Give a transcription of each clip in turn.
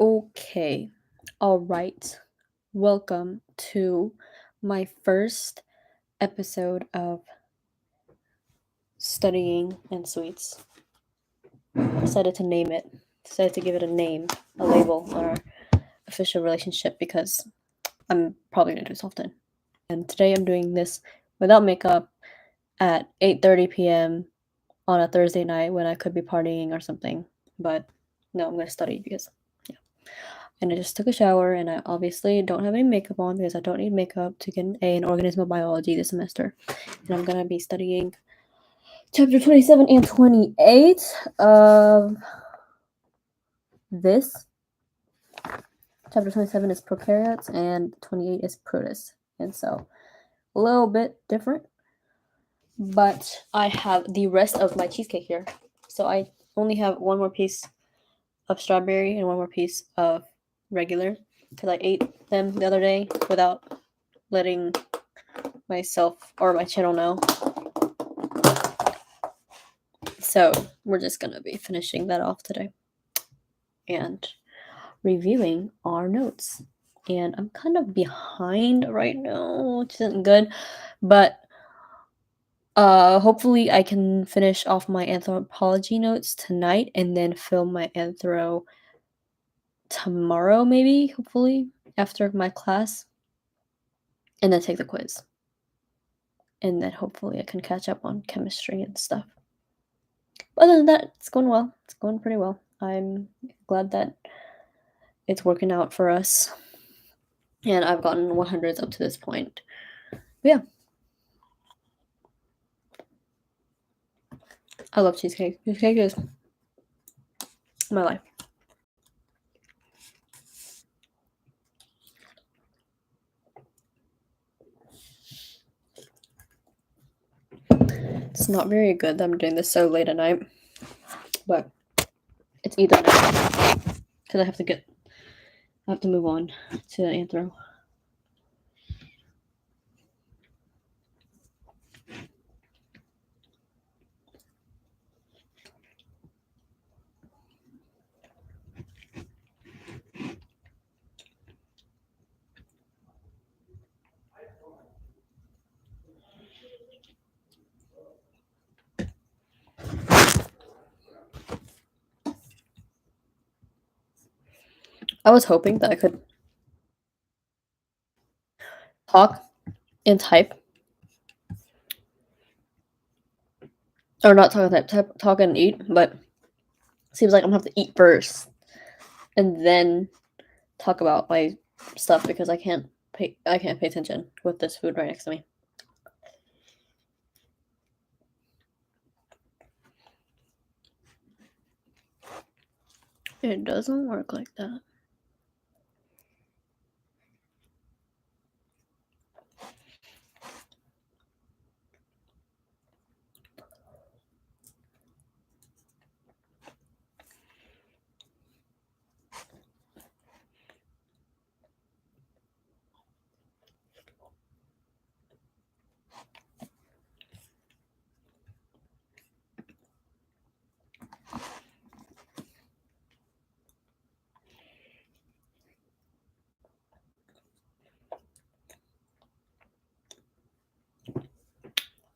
Okay. All right. Welcome to my first episode of Studying in Sweets. I decided to name it, decided to give it a name, a label on our official relationship because I'm probably going to do this often. And today I'm doing this without makeup at 8:30 p.m. on a Thursday night when I could be partying or something. But no, I'm going to study because and I just took a shower, and I obviously don't have any makeup on because I don't need makeup to get an A in organismal biology this semester. And I'm gonna be studying chapter 27 and 28 of this. Chapter 27 is prokaryotes, and 28 is protists. And so, a little bit different. But I have the rest of my cheesecake here. So I only have one more piece of strawberry and one more piece of regular because I ate them the other day without letting myself or my channel know. So we're just gonna be finishing that off today and reviewing our notes. And I'm kind of behind right now, which isn't good, but hopefully I can finish off my anthropology notes tonight and then film my anthro tomorrow, maybe, hopefully, after my class, and then take the quiz. And then hopefully I can catch up on chemistry and stuff. But other than that, it's going well. It's going pretty well. I'm glad that it's working out for us. And I've gotten 100s up to this point. But yeah. I love cheesecake. Cheesecake is my life. It's not very good that I'm doing this so late at night. But it's either because I have to move on to anthro. I was hoping that I could talk and type. Or not talk and type, talk and eat, but it seems like I'm gonna have to eat first and then talk about my stuff because I can't pay attention with this food right next to me. It doesn't work like that.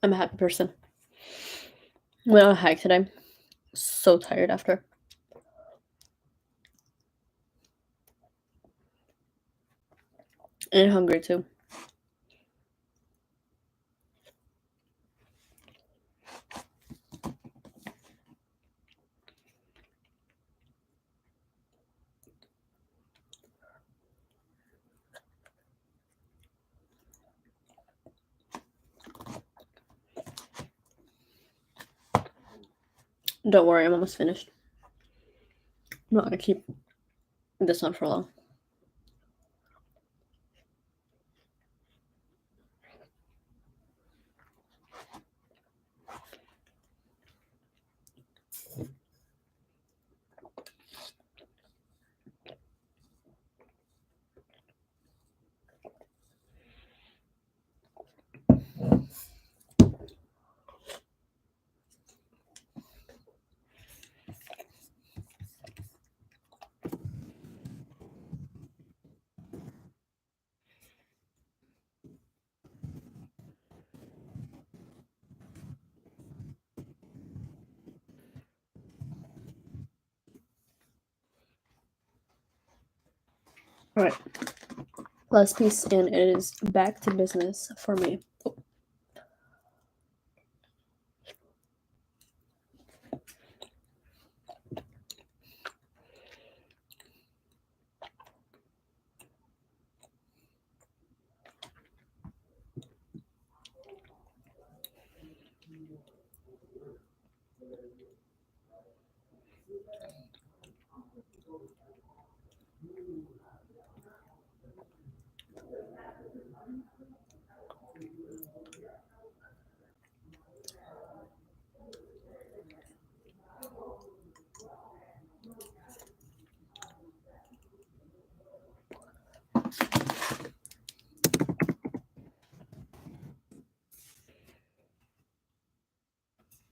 I'm a happy person. Went on a hike today. So tired after. And hungry too. Don't worry, I'm almost finished. I'm not gonna keep this on for long. All right. Last piece, and it is back to business for me. Oh.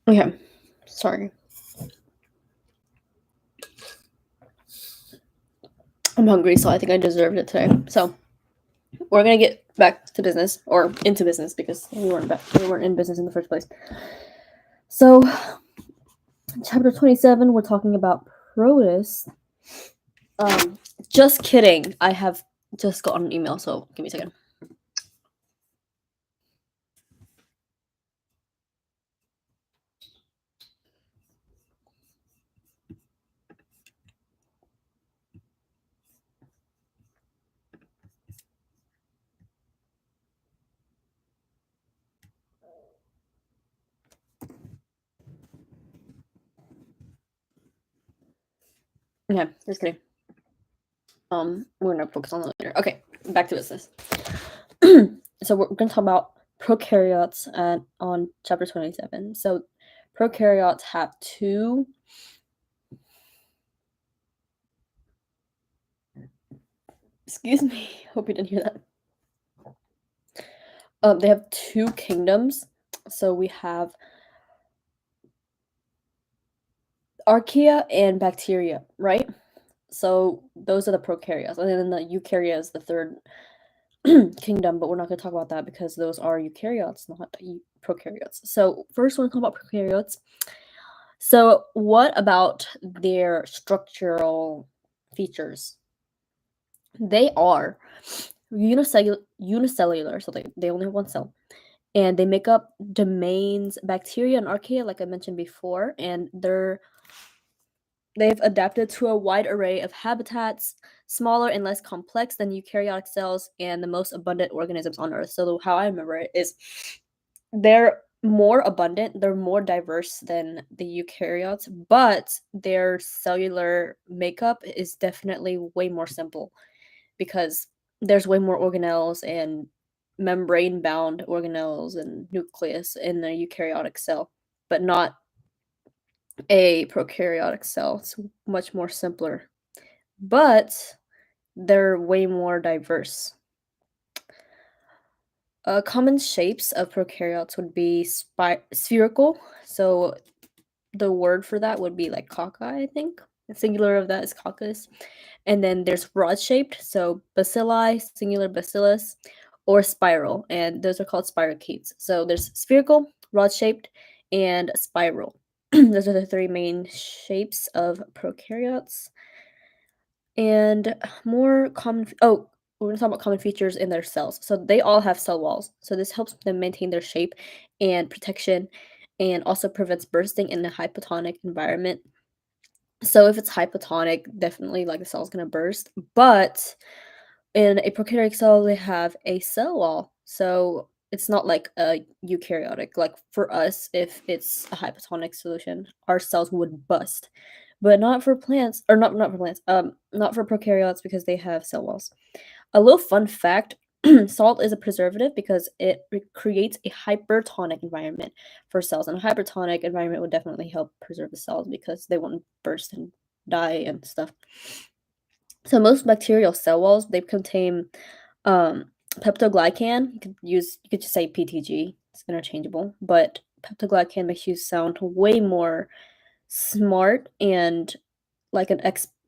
Okay, sorry. I'm hungry, so I think I deserved it today. So we're gonna get back to business, or into business, because we weren't in business in the first place. So, chapter 27, we're talking about Protus. Just kidding. I have just gotten an email, so give me a second. Okay, just kidding. We're gonna focus on that later. Okay, back to business. So we're gonna talk about prokaryotes on chapter 27. So prokaryotes have two. Excuse me. Hope you didn't hear that. They have two kingdoms. So we have archaea and bacteria, right? So those are the prokaryotes, and then the eukarya is the third kingdom, but we're not going to talk about that because those are eukaryotes, not prokaryotes. So first, we're going to talk about prokaryotes. So what about their structural features? They are unicellular, so they only have one cell, and they make up domains, bacteria and archaea, like I mentioned before, and they've adapted to a wide array of habitats, smaller and less complex than eukaryotic cells and the most abundant organisms on Earth. So how I remember it is they're more abundant, they're more diverse than the eukaryotes, but their cellular makeup is definitely way more simple because there's way more organelles and membrane-bound organelles and nucleus in the eukaryotic cell, but not a prokaryotic cell. It's much more simpler, but they're way more diverse. Common shapes of prokaryotes would be spherical. So the word for that would be like cocci, I think. The singular of that is coccus. And then there's rod-shaped, so bacilli, singular bacillus, or spiral, and those are called spirochetes. So there's spherical, rod-shaped, and spiral. Those are the three main shapes of prokaryotes. And more common we're gonna talk about common features in their cells. So they all have cell walls. So this helps them maintain their shape and protection, and also prevents bursting in a hypotonic environment. So if it's hypotonic, definitely like the cell's gonna burst. But in a prokaryotic cell, they have a cell wall. So it's not like a eukaryotic. Like for us, if it's a hypotonic solution, our cells would bust. But not for plants, or not for plants, not for prokaryotes because they have cell walls. A little fun fact, salt is a preservative because it creates a hypertonic environment for cells. And a hypertonic environment would definitely help preserve the cells because they won't burst and die and stuff. So most bacterial cell walls, they contain peptoglycan. You could just say PTG. It's interchangeable, but peptoglycan makes you sound way more smart and like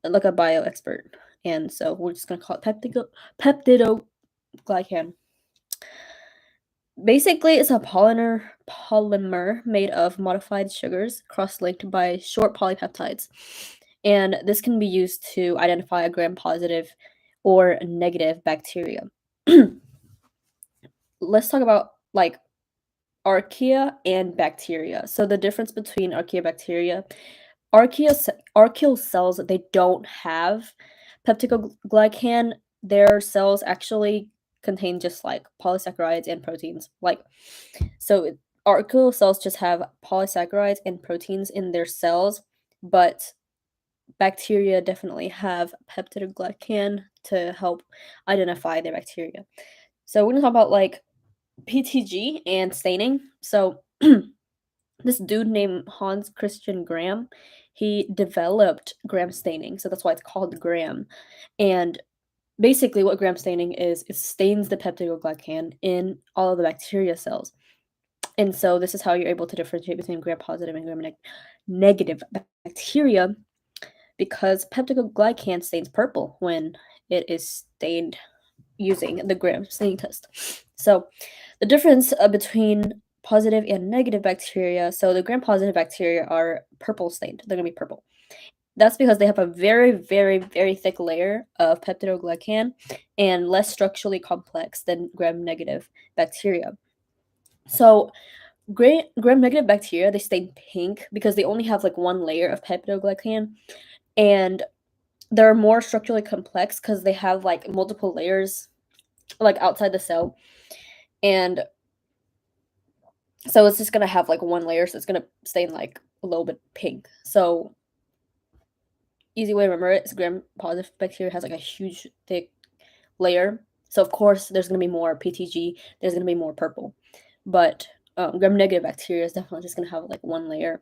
like a bio expert. And so we're just gonna call it peptidoglycan. Basically, it's a polymer made of modified sugars cross-linked by short polypeptides. And this can be used to identify a gram-positive or negative bacteria. Let's talk about like archaea and bacteria. So the difference between archaea bacteria, archaeal cells, they don't have peptidoglycan. Their cells actually contain just like polysaccharides and proteins. Archaeal cells just have polysaccharides and proteins in their cells, but bacteria definitely have peptidoglycan to help identify their bacteria. So we're gonna talk about like PTG and staining. So this dude named Hans Christian Gram, he developed Gram staining. So that's why it's called Gram. And basically what Gram staining is, it stains the peptidoglycan in all of the bacteria cells. And so this is how you're able to differentiate between gram positive and gram negative bacteria, because peptidoglycan stains purple when it is stained using the gram staining test. So the difference between positive and negative bacteria, so the gram positive bacteria are purple stained. They're going to be purple. That's because they have a very, very, very thick layer of peptidoglycan and less structurally complex than gram negative bacteria. So gram negative bacteria, they stain pink because they only have like one layer of peptidoglycan, and they're more structurally complex because they have like multiple layers like outside the cell. And so it's just going to have like one layer, so it's going to stain like a little bit pink. So easy way to remember it is gram positive bacteria has like a huge thick layer. So of course there's going to be more PTG, there's going to be more purple. But gram negative bacteria is definitely just going to have like one layer,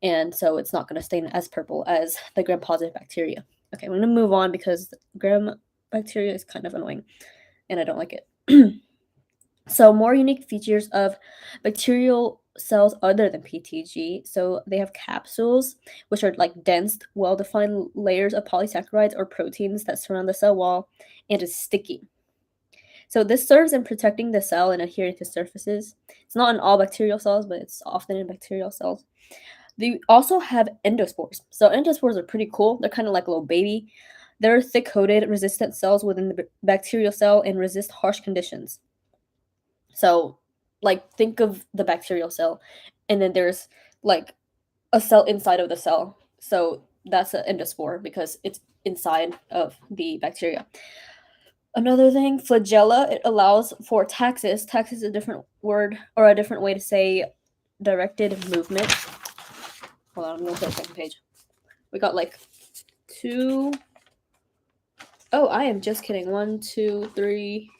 and so it's not going to stain as purple as the gram positive bacteria. Okay, I'm going to move on because gram bacteria is kind of annoying and I don't like it. So more unique features of bacterial cells other than PTG. So they have capsules, which are like dense, well-defined layers of polysaccharides or proteins that surround the cell wall, and is sticky. So this serves in protecting the cell and adhering to surfaces. It's not in all bacterial cells, but it's often in bacterial cells. They also have endospores. So endospores are pretty cool. They're kind of like a little baby. They're thick-coated, resistant cells within the bacterial cell and resist harsh conditions. So, like, think of the bacterial cell, and then there's like a cell inside of the cell. So that's an endospore because it's inside of the bacteria. Another thing, flagella, it allows for taxis. Taxis is a different word or a different way to say directed movement. Hold on, I'm going to the second page. We got like two. Oh, I am just kidding. 1, 2, 3.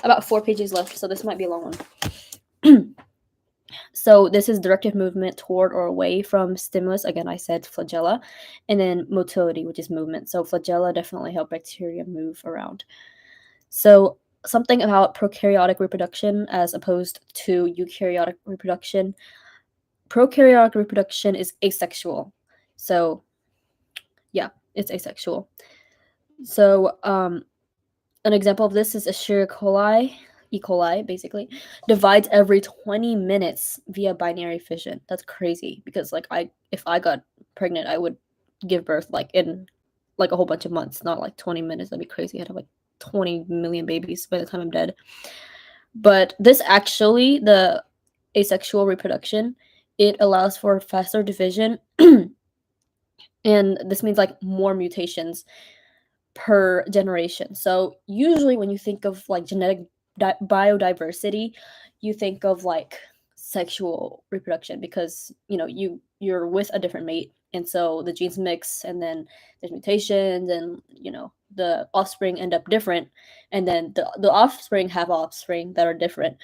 About 4 pages left, so this might be a long one. So this is directed movement toward or away from stimulus. Again, I said flagella. And then motility, which is movement. So flagella definitely help bacteria move around. So something about prokaryotic reproduction as opposed to eukaryotic reproduction. Prokaryotic reproduction is asexual. So yeah, it's asexual. So an example of this is Escherichia coli. E. coli, basically, divides every 20 minutes via binary fission. That's crazy because, like, if I got pregnant, I would give birth like in like a whole bunch of months, not like 20 minutes. That'd be crazy. I'd have like 20 million babies by the time I'm dead. But this actually, the asexual reproduction, it allows for faster division, and this means like more mutations per generation. So usually when you think of like genetic biodiversity, you think of like sexual reproduction because you're with a different mate, and so the genes mix, and then there's mutations, and the offspring end up different, and then the offspring have offspring that are different.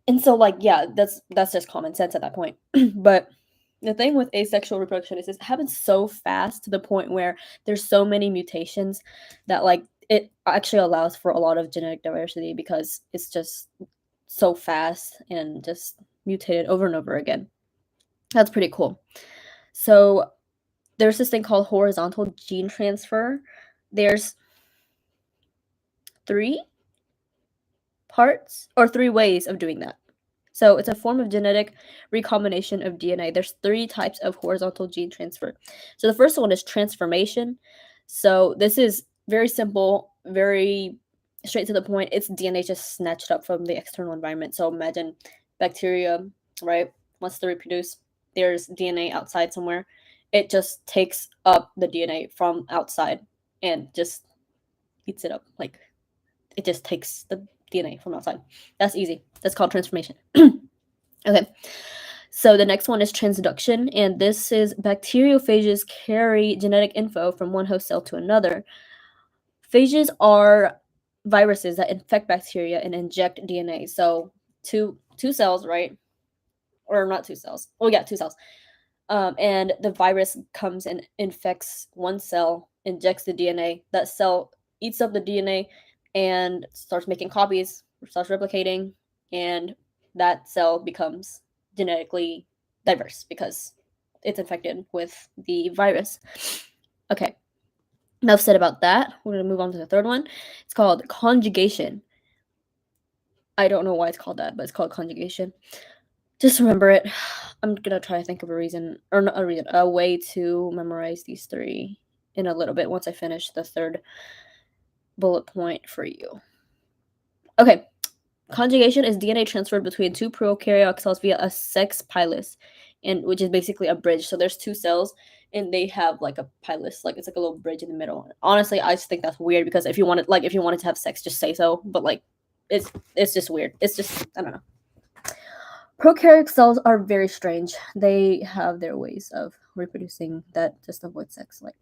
And so like yeah, that's just common sense at that point. But the thing with asexual reproduction is it happens so fast to the point where there's so many mutations that like it actually allows for a lot of genetic diversity because it's just so fast and just mutated over and over again. That's pretty cool. So there's this thing called horizontal gene transfer. There's 3 parts or 3 ways of doing that. So it's a form of genetic recombination of DNA. There's 3 types of horizontal gene transfer. So the first one is transformation. So this is very simple, very straight to the point. It's DNA just snatched up from the external environment. So imagine bacteria, right, wants to reproduce. There's DNA outside somewhere. It just takes up the DNA from outside and just eats it up. Like it just takes the DNA from outside. That's easy. That's called transformation. Okay. So the next one is transduction, and this is bacteriophages carry genetic info from one host cell to another. Phages are viruses that infect bacteria and inject DNA. So two cells, right? Or not two cells. Oh yeah, two cells. And the virus comes and infects one cell, injects the DNA. That cell eats up the DNA and starts making copies, starts replicating, and that cell becomes genetically diverse because it's infected with the virus. Okay, enough said about that. We're going to move on to the third one. It's called conjugation. I don't know why it's called that, but it's called conjugation. Just remember it. I'm gonna try to think of a reason, or not a reason, a way to memorize these 3 in a little bit once I finish the third bullet point for you. Okay, conjugation is DNA transferred between 2 prokaryotic cells via a sex pilus, and which is basically a bridge. So there's 2 cells, and they have like a pilus, like it's like a little bridge in the middle. Honestly, I just think that's weird because if you wanted to have sex, just say so. But like, it's just weird. It's just I don't know. Prokaryotic cells are very strange. They have their ways of reproducing that just avoid sex. Like,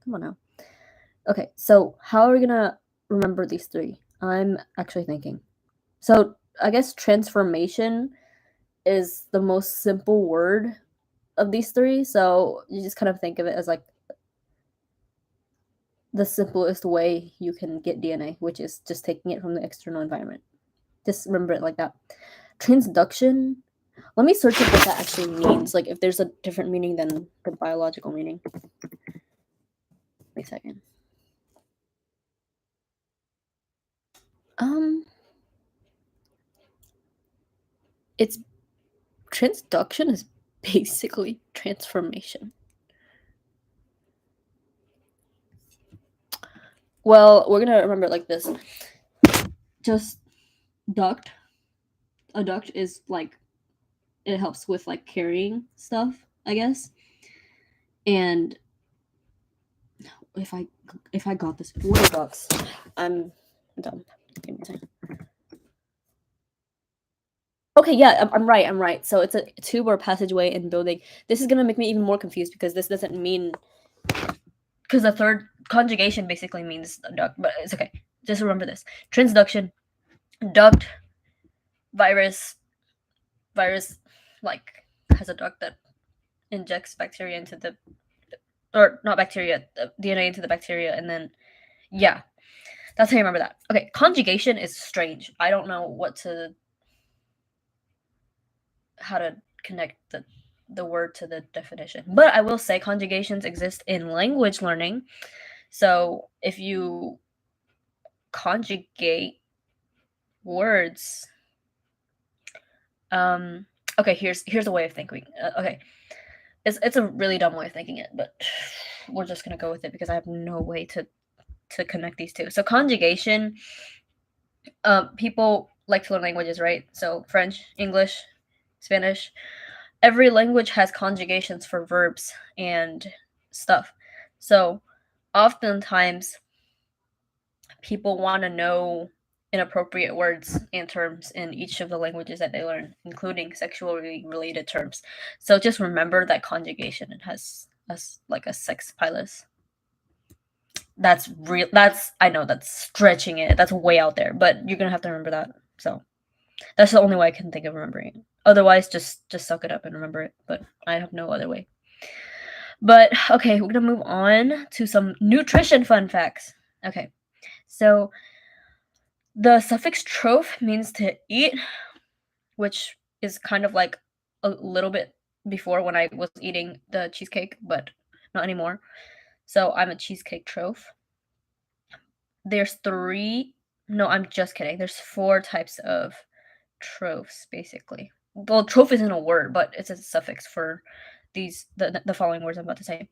come on now. Okay, so how are we gonna remember these 3? I'm actually thinking. So I guess transformation is the most simple word of these 3. So you just kind of think of it as like the simplest way you can get DNA, which is just taking it from the external environment. Just remember it like that. Transduction. Let me search up what that actually means. Like if there's a different meaning than the biological meaning. Wait a second. It's transduction is basically transformation. Well, we're gonna remember it like this. Just duct. A duct is like it helps with like carrying stuff, I guess. And if I got this, what are ducts? I'm dumb. Give me a second. Okay, yeah, I'm right. So it's a tube or passageway in building. This is gonna make me even more confused because this doesn't mean because the third conjugation basically means duct, but it's okay. Just remember this: transduction, duct, virus, like has a duct that injects bacteria into the, or not bacteria, the DNA into the bacteria, and then yeah, that's how you remember that. Okay, conjugation is strange. I don't know how to connect the word to the definition. But I will say conjugations exist in language learning. So if you conjugate words, okay, here's a way of thinking. Okay, it's a really dumb way of thinking it, but we're just gonna go with it because I have no way to connect these 2. So conjugation, people like to learn languages, right? So French, English, Spanish. Every language has conjugations for verbs and stuff. So oftentimes people want to know inappropriate words and terms in each of the languages that they learn, including sexually related terms. So just remember that conjugation has like a sex pilus. That's real. I know that's stretching it. That's way out there, but you're gonna have to remember that. So that's the only way I can think of remembering it. Otherwise, just suck it up and remember it. But I have no other way. But okay, we're gonna move on to some nutrition fun facts. Okay, so the suffix troph means to eat, which is kind of like a little bit before when I was eating the cheesecake, but not anymore. So I'm a cheesecake troph. There's 3. No, I'm just kidding. There's 4 types of Phototrophs, basically. Well, troph isn't a word, but it's a suffix for the following words I'm about to say.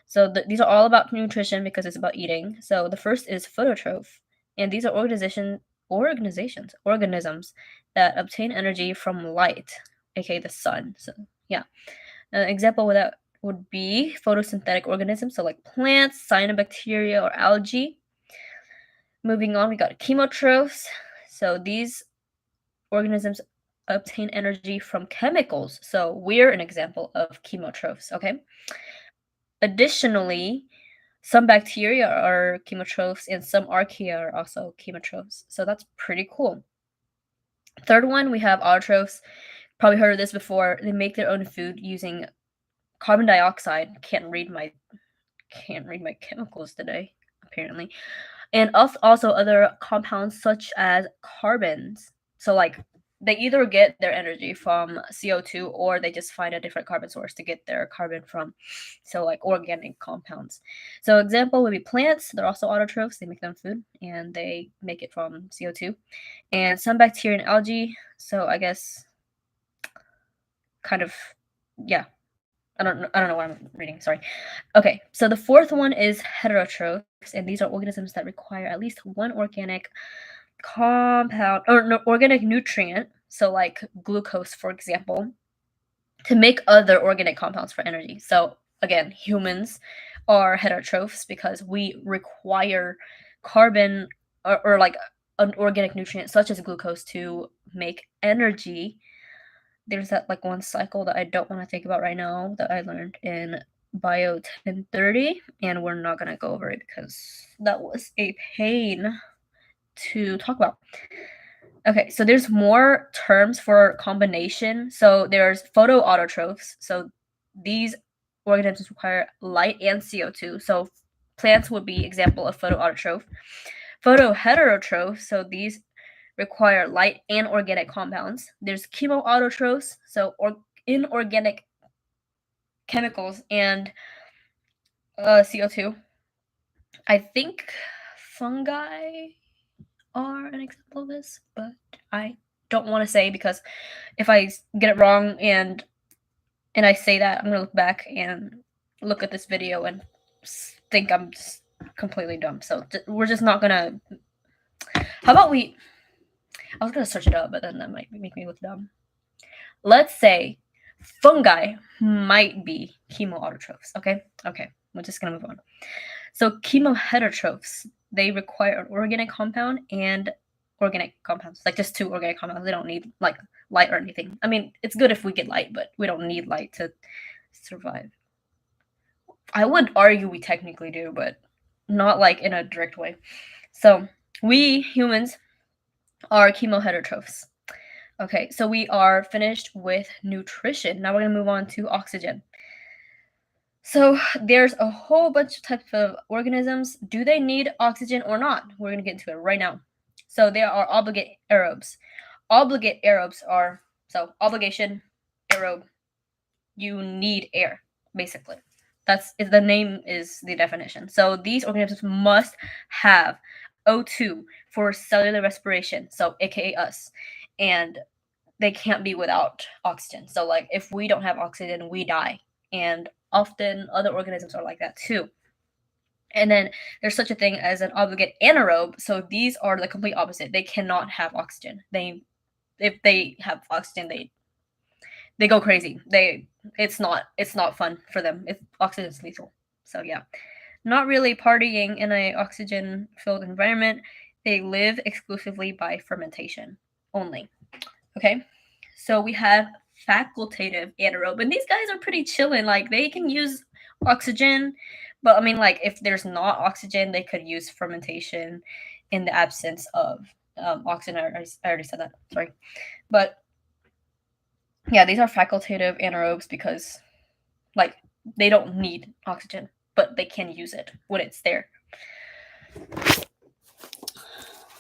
So these are all about nutrition because it's about eating. So the first is phototroph, and these are organisms that obtain energy from light, aka the sun. So yeah, an example of that would be photosynthetic organisms, so like plants, cyanobacteria, or algae. Moving on, we got chemotrophs. So these organisms obtain energy from chemicals. So we're an example of chemotrophs, okay? Additionally, some bacteria are chemotrophs and some archaea are also chemotrophs. So that's pretty cool. Third one, we have autotrophs. Probably heard of this before. They make their own food using carbon dioxide. Can't read my chemicals today, apparently. And also other compounds such as carbons. So like they either get their energy from CO2 or they just find a different carbon source to get their carbon from. So like organic compounds. So example would be plants. They're also autotrophs. They make their own food and they make it from CO2. And some bacteria and algae. So I guess kind of yeah. I don't know what I'm reading. Sorry. Okay, so the fourth one is heterotrophs, and these are organisms that require at least one organic compound or no, organic nutrient, so like glucose, for example, to make other organic compounds for energy. So again, humans are heterotrophs because we require carbon or like an organic nutrient such as glucose to make energy. There's that like one cycle that I don't want to think about right now that I learned in Bio 1030, and we're not going to go over it because that was a pain to talk about. Okay, so there's more terms for combination. So there's photoautotrophs. So these organisms require light and CO2. So plants would be example of photoautotroph. Photoheterotroph, so these require light and organic compounds. There's chemoautotrophs, so inorganic chemicals and CO2. I think fungi are an example of this, but I don't want to say because if I get it wrong and I say that, I'm gonna look back and look at this video and think I'm just completely dumb. So we're just not gonna. How about we? I was gonna search it up, but then that might make me look dumb. Let's say fungi might be chemoautotrophs. Okay, we're just gonna move on. So chemoheterotrophs, they require an organic compound and organic compounds, like just two organic compounds. They don't need like light or anything. I mean, it's good if we get light, but we don't need light to survive. I would argue we technically do, but not like in a direct way. So we humans are chemoheterotrophs. Okay, so we are finished with nutrition. Now we're going to move on to oxygen. So there's a whole bunch of types of organisms. Do they need oxygen or not? We're going to get into it right now. So there are obligate aerobes. Obligate aerobes are, so obligation, aerobe, you need air, basically. That's the name is the definition. So these organisms must have O2 for cellular respiration, so aka us. And they can't be without oxygen. So like if we don't have oxygen, we die. And often other organisms are like that too. And then there's such a thing as an obligate anaerobe. So these are the complete opposite. They cannot have oxygen. If they have oxygen, they go crazy. It's not fun for them. Oxygen is lethal. So yeah, not really partying in a oxygen filled environment. They live exclusively by fermentation only. Okay, so we have facultative anaerobe, and these guys are pretty chilling. Like they can use oxygen, but I mean, like if there's not oxygen, they could use fermentation in the absence of oxygen. I already said that. Sorry, but yeah, these are facultative anaerobes because like they don't need oxygen, but they can use it when it's there.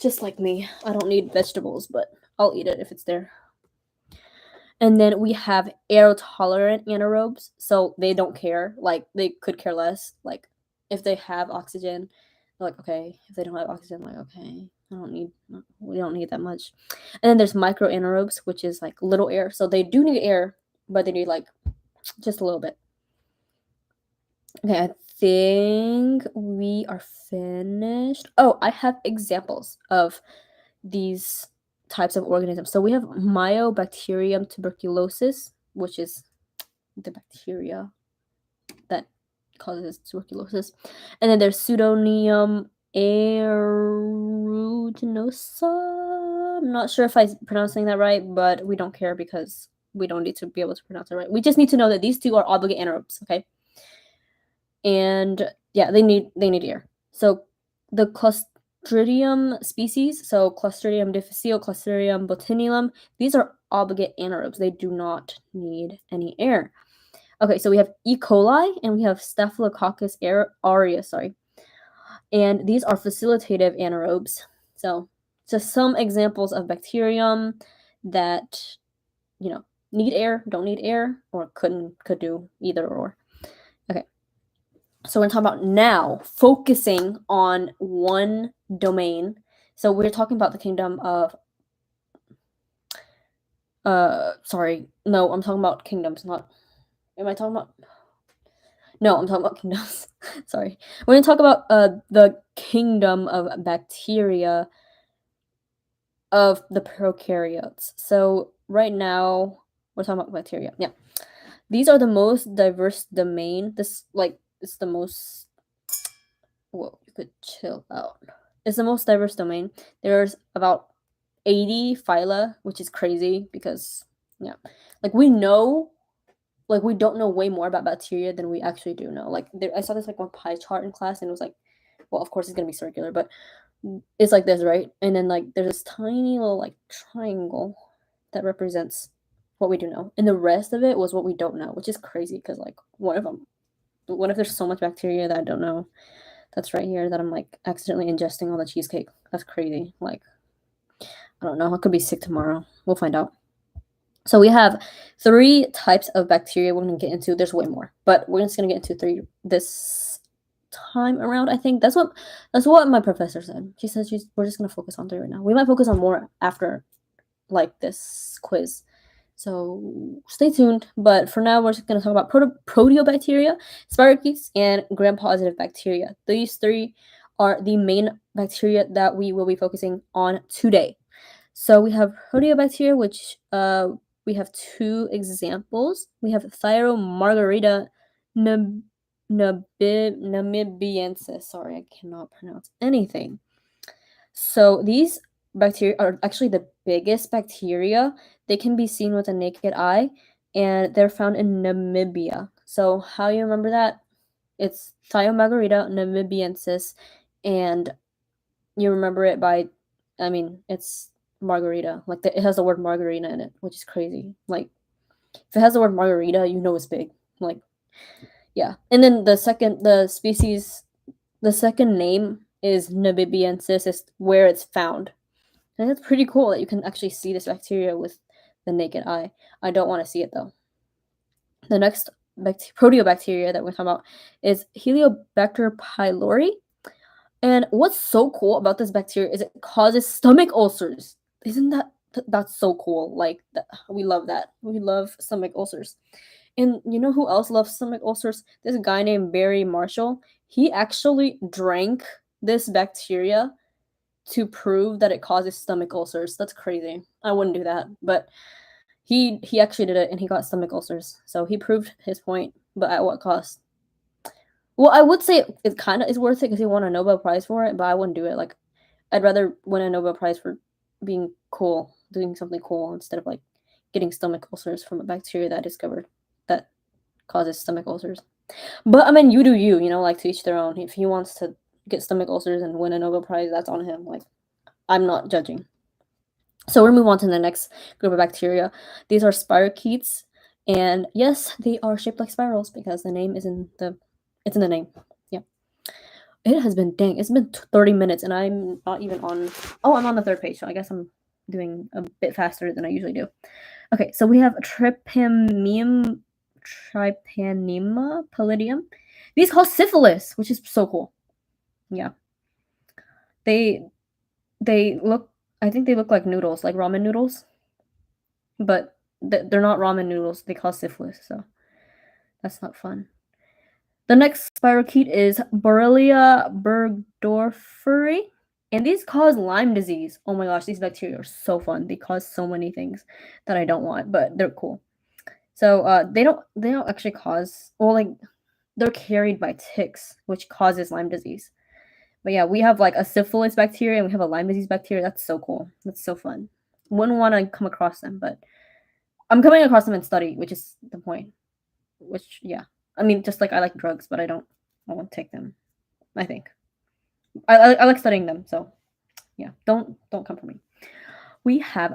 Just like me, I don't need vegetables, but I'll eat it if it's there. And then we have air-tolerant anaerobes, so they don't care. Like they could care less. Like if they have oxygen, they're like okay. If they don't have oxygen, like okay, We don't need that much. And then there's microanaerobes, which is like little air. So they do need air, but they need like just a little bit. Okay, I think we are finished. Oh, I have examples of these types of organisms. So we have Mycobacterium tuberculosis, which is the bacteria that causes tuberculosis. And then there's Pseudoneum aeruginosa. I'm not sure if I'm pronouncing that right, but we don't care because we don't need to be able to pronounce it right. We just need to know that these two are obligate anaerobes, okay? And yeah, they need air. So the Clostridium species, so Clostridium difficile, Clostridium botulinum, these are obligate anaerobes. They do not need any air. Okay, so we have E. coli and we have Staphylococcus aureus, and these are facilitative anaerobes. So just some examples of bacterium that, need air, don't need air, or could do either or. Okay. So we're talking about now focusing on one domain. So we're talking about the kingdom of I'm talking about kingdoms, not am I talking about No, I'm talking about kingdoms. Sorry. We're going to talk about the kingdom of bacteria of the prokaryotes. So right now we're talking about bacteria. Yeah. These are the most diverse domain. It's the most whoa, you could chill out. It's the most diverse domain. There's about 80 phyla, which is crazy because we know we don't know way more about bacteria than we actually do know. I saw this one pie chart in class, and it was like, well, of course it's gonna be circular, but it's like this, right? And then there's this tiny little triangle that represents what we do know, and the rest of it was what we don't know, which is crazy because what if there's so much bacteria that I don't know that's right here that I'm accidentally ingesting all the cheesecake? That's crazy. I don't know. I could be sick tomorrow. We'll find out. So we have 3 types of bacteria we're going to get into. There's way more, but we're just going to get into 3 this time around. I think that's what my professor said. She said we're just going to focus on 3 right now. We might focus on more after this quiz. So stay tuned. But for now, we're just going to talk about proteobacteria, spirochetes, and gram-positive bacteria. These 3 are the main bacteria that we will be focusing on today. So we have proteobacteria, which we have 2 examples. We have Thyromargarita namibiensis. Sorry, I cannot pronounce anything. So these bacteria are actually the biggest bacteria. They can be seen with the naked eye, and they're found in Namibia. So how you remember that? It's Thyromargarita namibiensis, and you remember it by, it's margarita. It has the word margarita in it, which is crazy. If it has the word margarita, you know it's big. Yeah. And then the second name is Namibiensis, is where it's found. And that's pretty cool that you can actually see this bacteria with the naked eye. I don't want to see it though. The next proteobacteria that we're talking about is Heliobacter pylori. And what's so cool about this bacteria is it causes stomach ulcers. Isn't that's so cool? We love that. We love stomach ulcers. And you know who else loves stomach ulcers? This guy named Barry Marshall. He actually drank this bacteria to prove that it causes stomach ulcers. That's crazy. I wouldn't do that, but he actually did it and he got stomach ulcers. So he proved his point, but at what cost? Well, I would say it kind of is worth it because he won a Nobel Prize for it, but I wouldn't do it. I'd rather win a Nobel Prize for being cool, doing something cool, instead of getting stomach ulcers from a bacteria that I discovered that causes stomach ulcers. But you do you, to each their own. If he wants to get stomach ulcers and win a Nobel Prize, that's on him. I'm not judging. So we'll move on to the next group of bacteria. These are spirochetes, and yes, they are shaped like spirals because the name is it's in the name. Yeah. It's been 30 minutes and I'm not even on I'm on the 3rd page, so I guess I'm doing a bit faster than I usually do. Okay, so we have Trypanema pallidum. These cause syphilis, which is so cool. Yeah. I think they look like noodles, like ramen noodles, but they're not ramen noodles. They cause syphilis, so that's not fun. The next spirochete is Borrelia burgdorferi, and these cause Lyme disease. Oh my gosh, these bacteria are so fun. They cause so many things that I don't want, but they're cool. So they don't actually cause, well, like, they're carried by ticks, which causes Lyme disease. But yeah, we have like a syphilis bacteria and we have a Lyme disease bacteria. That's so cool. That's so fun. Wouldn't want to come across them, but I'm coming across them in study, which is the point. Which, yeah, I mean, just like I like drugs, but I won't take them. I think I like studying them. So yeah, don't come for me. We have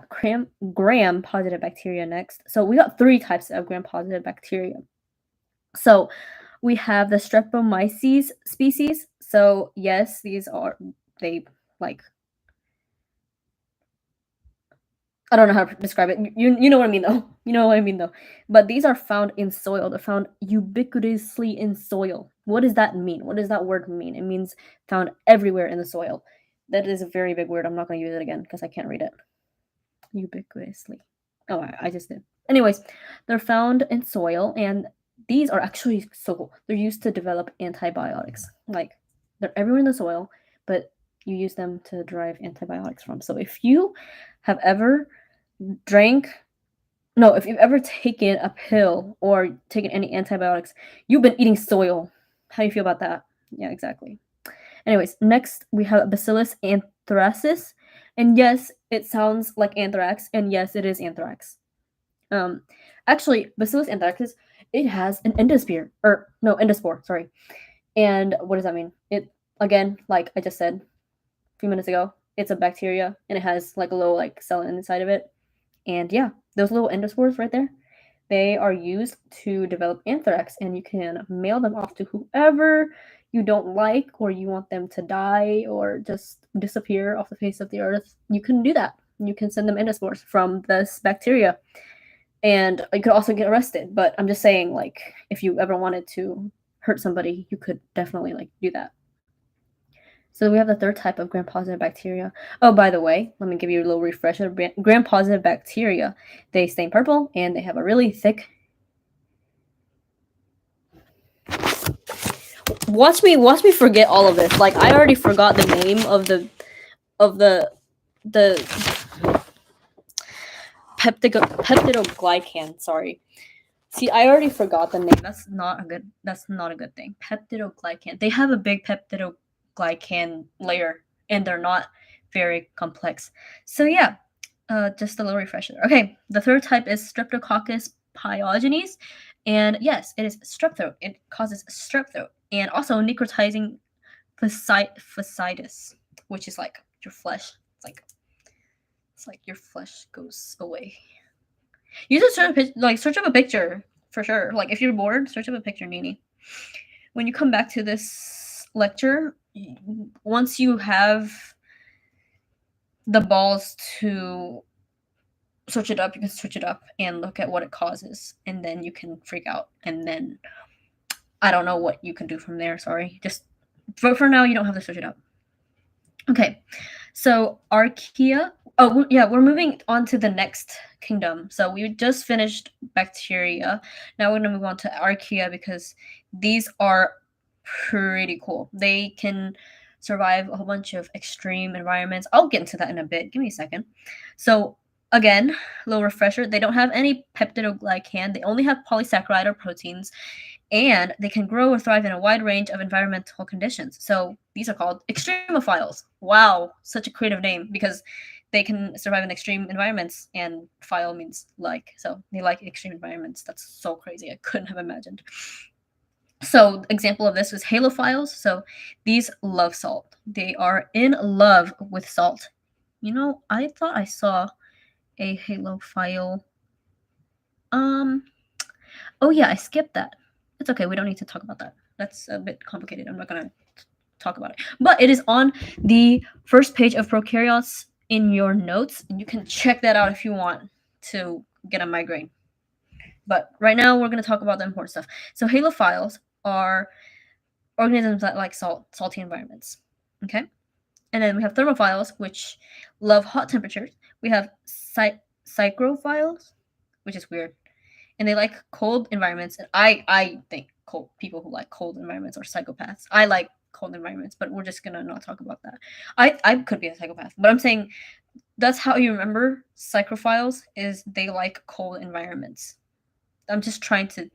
gram positive bacteria next. So we got 3 types of gram positive bacteria. So we have the Streptomyces species. So yes, they like, I don't know how to describe it. You know what I mean though. You know what I mean though. But these are found in soil. They're found ubiquitously in soil. What does that mean? What does that word mean? It means found everywhere in the soil. That is a very big word. I'm not going to use it again because I can't read it. Ubiquitously. Oh, I just did. Anyways, they're found in soil, and these are actually so cool. They're used to develop antibiotics. Like, they're everywhere in the soil, but you use them to derive antibiotics from. So if you have ever if you've ever taken a pill or taken any antibiotics, you've been eating soil. How do you feel about that? Yeah, exactly. Anyways, next we have Bacillus anthracis. And yes, it sounds like anthrax, and yes, it is anthrax. Um, Actually, Bacillus anthracis, it has an endospore, or no, endospore, sorry. And what does that mean? It, again, like I just said a few minutes ago, it's a bacteria, and it has like a little like cell inside of it. And yeah, those little endospores right there, they are used to develop anthrax, and you can mail them off to whoever you don't like, or you want them to die or just disappear off the face of the earth. You can do that. You can send them endospores from this bacteria, and you could also get arrested. But I'm just saying, like, if you ever wanted to hurt somebody, you could definitely like do that. So we have the third type of gram-positive bacteria. Oh, by the way, let me give you a little refresher. Gram-positive bacteria, they stain purple, and they have a really thick. Watch me forget all of this. Like, I already forgot the name of the peptidoglycan. Sorry. See, I already forgot the name. That's not a good thing. Peptidoglycan. They have a big peptidoglycan layer, and they're not very complex. So yeah, just a little refresher. Okay, the third type is Streptococcus pyogenes, and yes, it is strep throat. It causes strep throat, and also necrotizing fasciitis, which is like your flesh. It's like your flesh goes away. You just search up a picture for sure. Like, if you're bored, search up a picture, Nini. When you come back to this lecture, once you have the balls to search it up, you can search it up and look at what it causes, and then you can freak out, and then I don't know what you can do from there. Sorry, just for now, you don't have to search it up. Okay, so archaea. Oh yeah, we're moving on to the next kingdom. So we just finished bacteria. Now we're gonna move on to archaea, because these are pretty cool. They can survive a whole bunch of extreme environments. I'll get into that in a bit. Give me a second. So again, a little refresher. They don't have any peptidoglycan. They only have polysaccharide or proteins, and they can grow or thrive in a wide range of environmental conditions. So these are called extremophiles. Wow, such a creative name, because they can survive in extreme environments, and phile means like. So they like extreme environments. That's so crazy. I couldn't have imagined. So example of this was halophiles. So these love salt. They are in love with salt. You know, I thought I saw a halophile. Oh yeah, I skipped that. It's okay. We don't need to talk about that. That's a bit complicated. I'm not gonna talk about it. But it is on the first page of prokaryotes in your notes. You can check that out if you want to get a migraine. But right now we're gonna talk about the important stuff. So halophiles are organisms that like salty environments. Okay? And then we have thermophiles, which love hot temperatures. We have psychrophiles, which is weird, and they like cold environments. And I think cold people who like cold environments are psychopaths. I like cold environments, but we're just gonna not talk about that. I could be a psychopath, but I'm saying that's how you remember psychrophiles is they like cold environments. I'm just trying to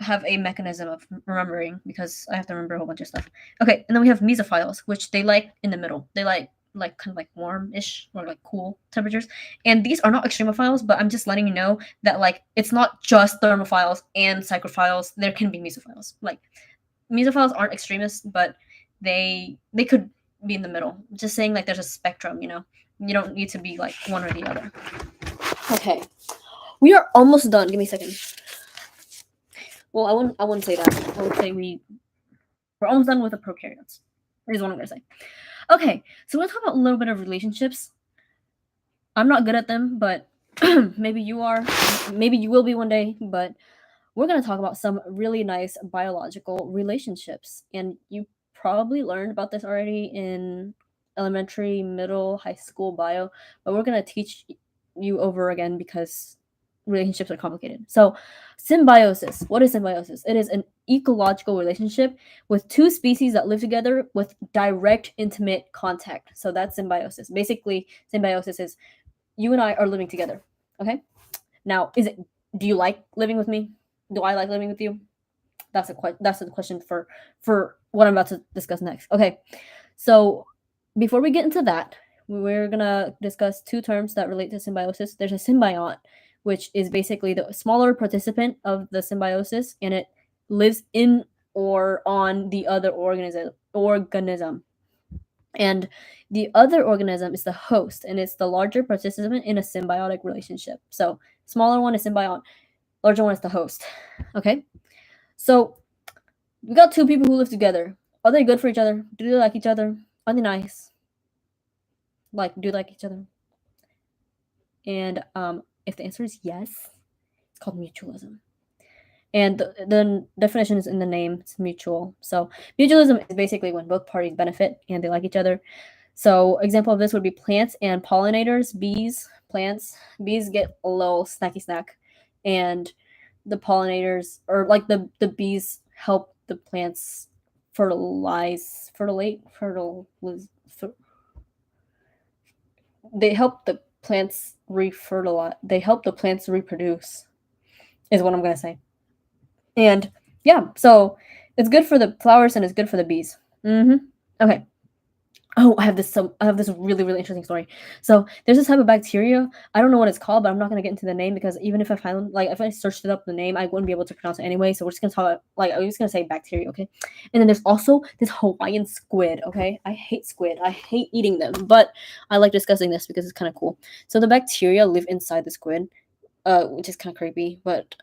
have a mechanism of remembering because I have to remember a whole bunch of stuff. Okay, and then we have mesophiles, which they like in the middle. They like kind of like warm-ish or like cool temperatures. And these are not extremophiles, but I'm just letting you know that like it's not just thermophiles and psychrophiles. There can be mesophiles. Like mesophiles aren't extremists, but they could be in the middle. Just saying like there's a spectrum, you know. You don't need to be like one or the other. Okay. We are almost done. Give me a second. Well, I wouldn't say that. I would say we're almost done with the prokaryotes. Is what I'm gonna say. Okay, so we're gonna talk about a little bit of relationships. I'm not good at them, but maybe you are. Maybe you will be one day. But we're gonna talk about some really nice biological relationships, and you probably learned about this already in elementary, middle, high school bio. But we're gonna teach you over again because relationships are complicated. So, symbiosis. What is symbiosis? It is an ecological relationship with two species that live together with direct, intimate contact. So that's symbiosis. Basically, symbiosis is you and I are living together. Okay. Now, do you like living with me? Do I like living with you? That's the question for what I'm about to discuss next. Okay. So before we get into that, we're gonna discuss two terms that relate to symbiosis. There's a symbiont, which is basically the smaller participant of the symbiosis, and it lives in or on the other organism. And the other organism is the host, and it's the larger participant in a symbiotic relationship. So smaller one is symbiont, larger one is the host. Okay? So we got two people who live together. Are they good for each other? Do they like each other? Are they nice? Do they like each other? And if the answer is yes, it's called mutualism. And the definition is in the name. It's mutual. So mutualism is basically when both parties benefit and they like each other. So example of this would be plants and pollinators. Bees, plants, bees get a little snacky snack, and the pollinators or like the bees help the plants they help the plants they help the plants reproduce is what I'm gonna say. And yeah, so it's good for the flowers and it's good for the bees. Okay. Oh, I have this really, really interesting story. So there's this type of bacteria. I don't know what it's called, but I'm not gonna get into the name because even if I find if I searched it up the name, I wouldn't be able to pronounce it anyway. So we're just gonna talk I'm just gonna say bacteria, okay? And then there's also this Hawaiian squid, okay? I hate squid. I hate eating them, but I like discussing this because it's kind of cool. So the bacteria live inside the squid, which is kind of creepy, but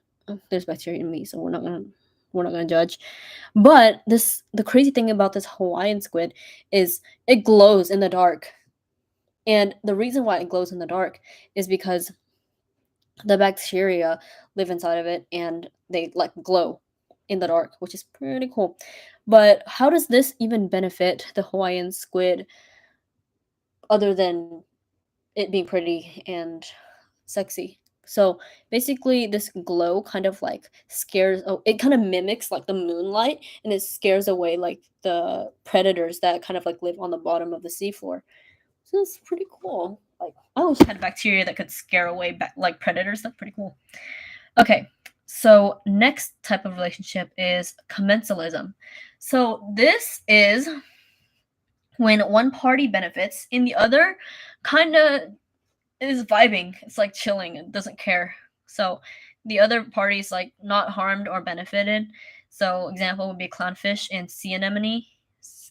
there's bacteria in me, so we're not gonna judge. But the crazy thing about this Hawaiian squid is it glows in the dark. And the reason why it glows in the dark is because the bacteria live inside of it and they glow in the dark, which is pretty cool. But how does this even benefit the Hawaiian squid other than it being pretty and sexy? So basically this glow kind of it kind of mimics the moonlight, and it scares away the predators that kind of live on the bottom of the seafloor. So it's pretty cool. I wish I had bacteria that could scare away predators. That's pretty cool. Okay, so next type of relationship is commensalism. So this is when one party benefits and the other kind of is vibing. It's chilling and doesn't care. So the other party's not harmed or benefited. So example would be clownfish and sea anemone.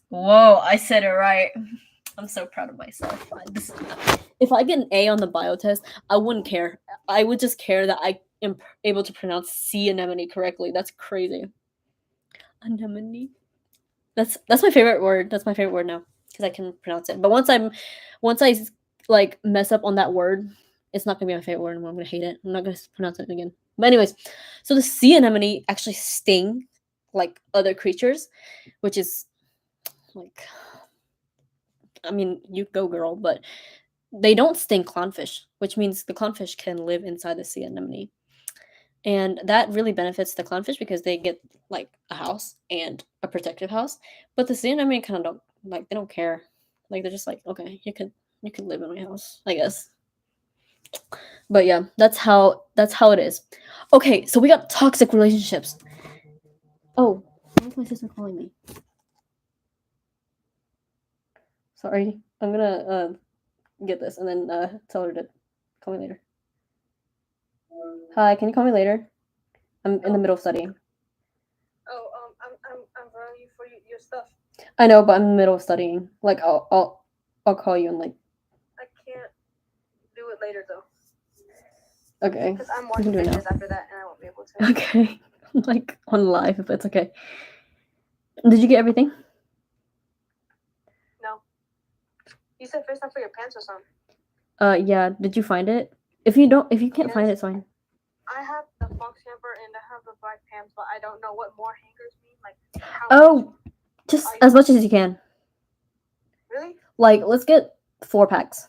Whoa, I said it right. I'm so proud of myself. If I get an A on the bio test, I wouldn't care. I would just care that I am able to pronounce sea anemone correctly. That's crazy. Anemone. That's my favorite word. That's my favorite word now because I can pronounce it. But once I mess up on that word, it's not gonna be my favorite word anymore. I'm gonna hate it. I'm not gonna pronounce it again. But anyways, so the sea anemone actually sting other creatures, which is I mean, you go, girl, but they don't sting clownfish, which means the clownfish can live inside the sea anemone. And that really benefits the clownfish because they get like a house and a protective house. But the sea anemone kind of don't like they don't care. Like they're just like, okay, you can live in my house, I guess. But yeah, that's how it is. Okay, so we got toxic relationships. Oh, why is my sister calling me? Sorry, I'm gonna get this and then tell her to call me later. Hi, can you call me later? I'm in the middle of studying. Oh, I'm running you for your stuff. I know, but I'm in the middle of studying. Like, I'll call you and like. I can't do it later though. Okay. Because I'm You watching can do it now. videos after that, and I won't be able to. Okay. Like on live, if it's okay. Did you get everything? No. You said first time for your pants or something. Yeah. Did you find it? If you can't find it, it's fine. I have the fox hamper and I have the black pants, but I don't know what more hangers mean. Like how Oh, just as much as you can. Really? Like, let's get 4 packs.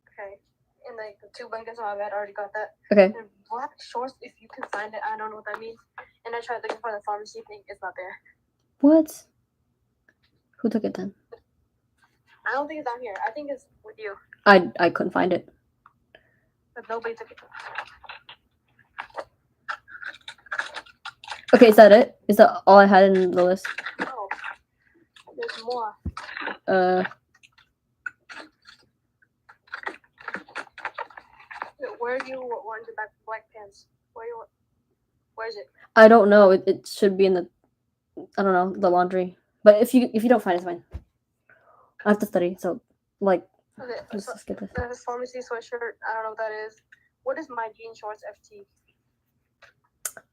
Okay. And like the 2 blankets on my bed, I already got that. Okay. And black shorts, if you can find it, I don't know what that means. And I tried looking for the pharmacy thing, it's not there. What? Who took it then? I don't think it's down here. I think it's with you. I couldn't find it. But nobody took it. Okay, is that it? Is that all I had in the list? No. There's more. Where do you want the black pants? Where is it? I don't know. It should be in the, I don't know, the laundry. But if you don't find it, it's fine. I have to study, so like. Okay, let's just get this. There's pharmacy sweatshirt. I don't know what that is. What is my jean shorts FT?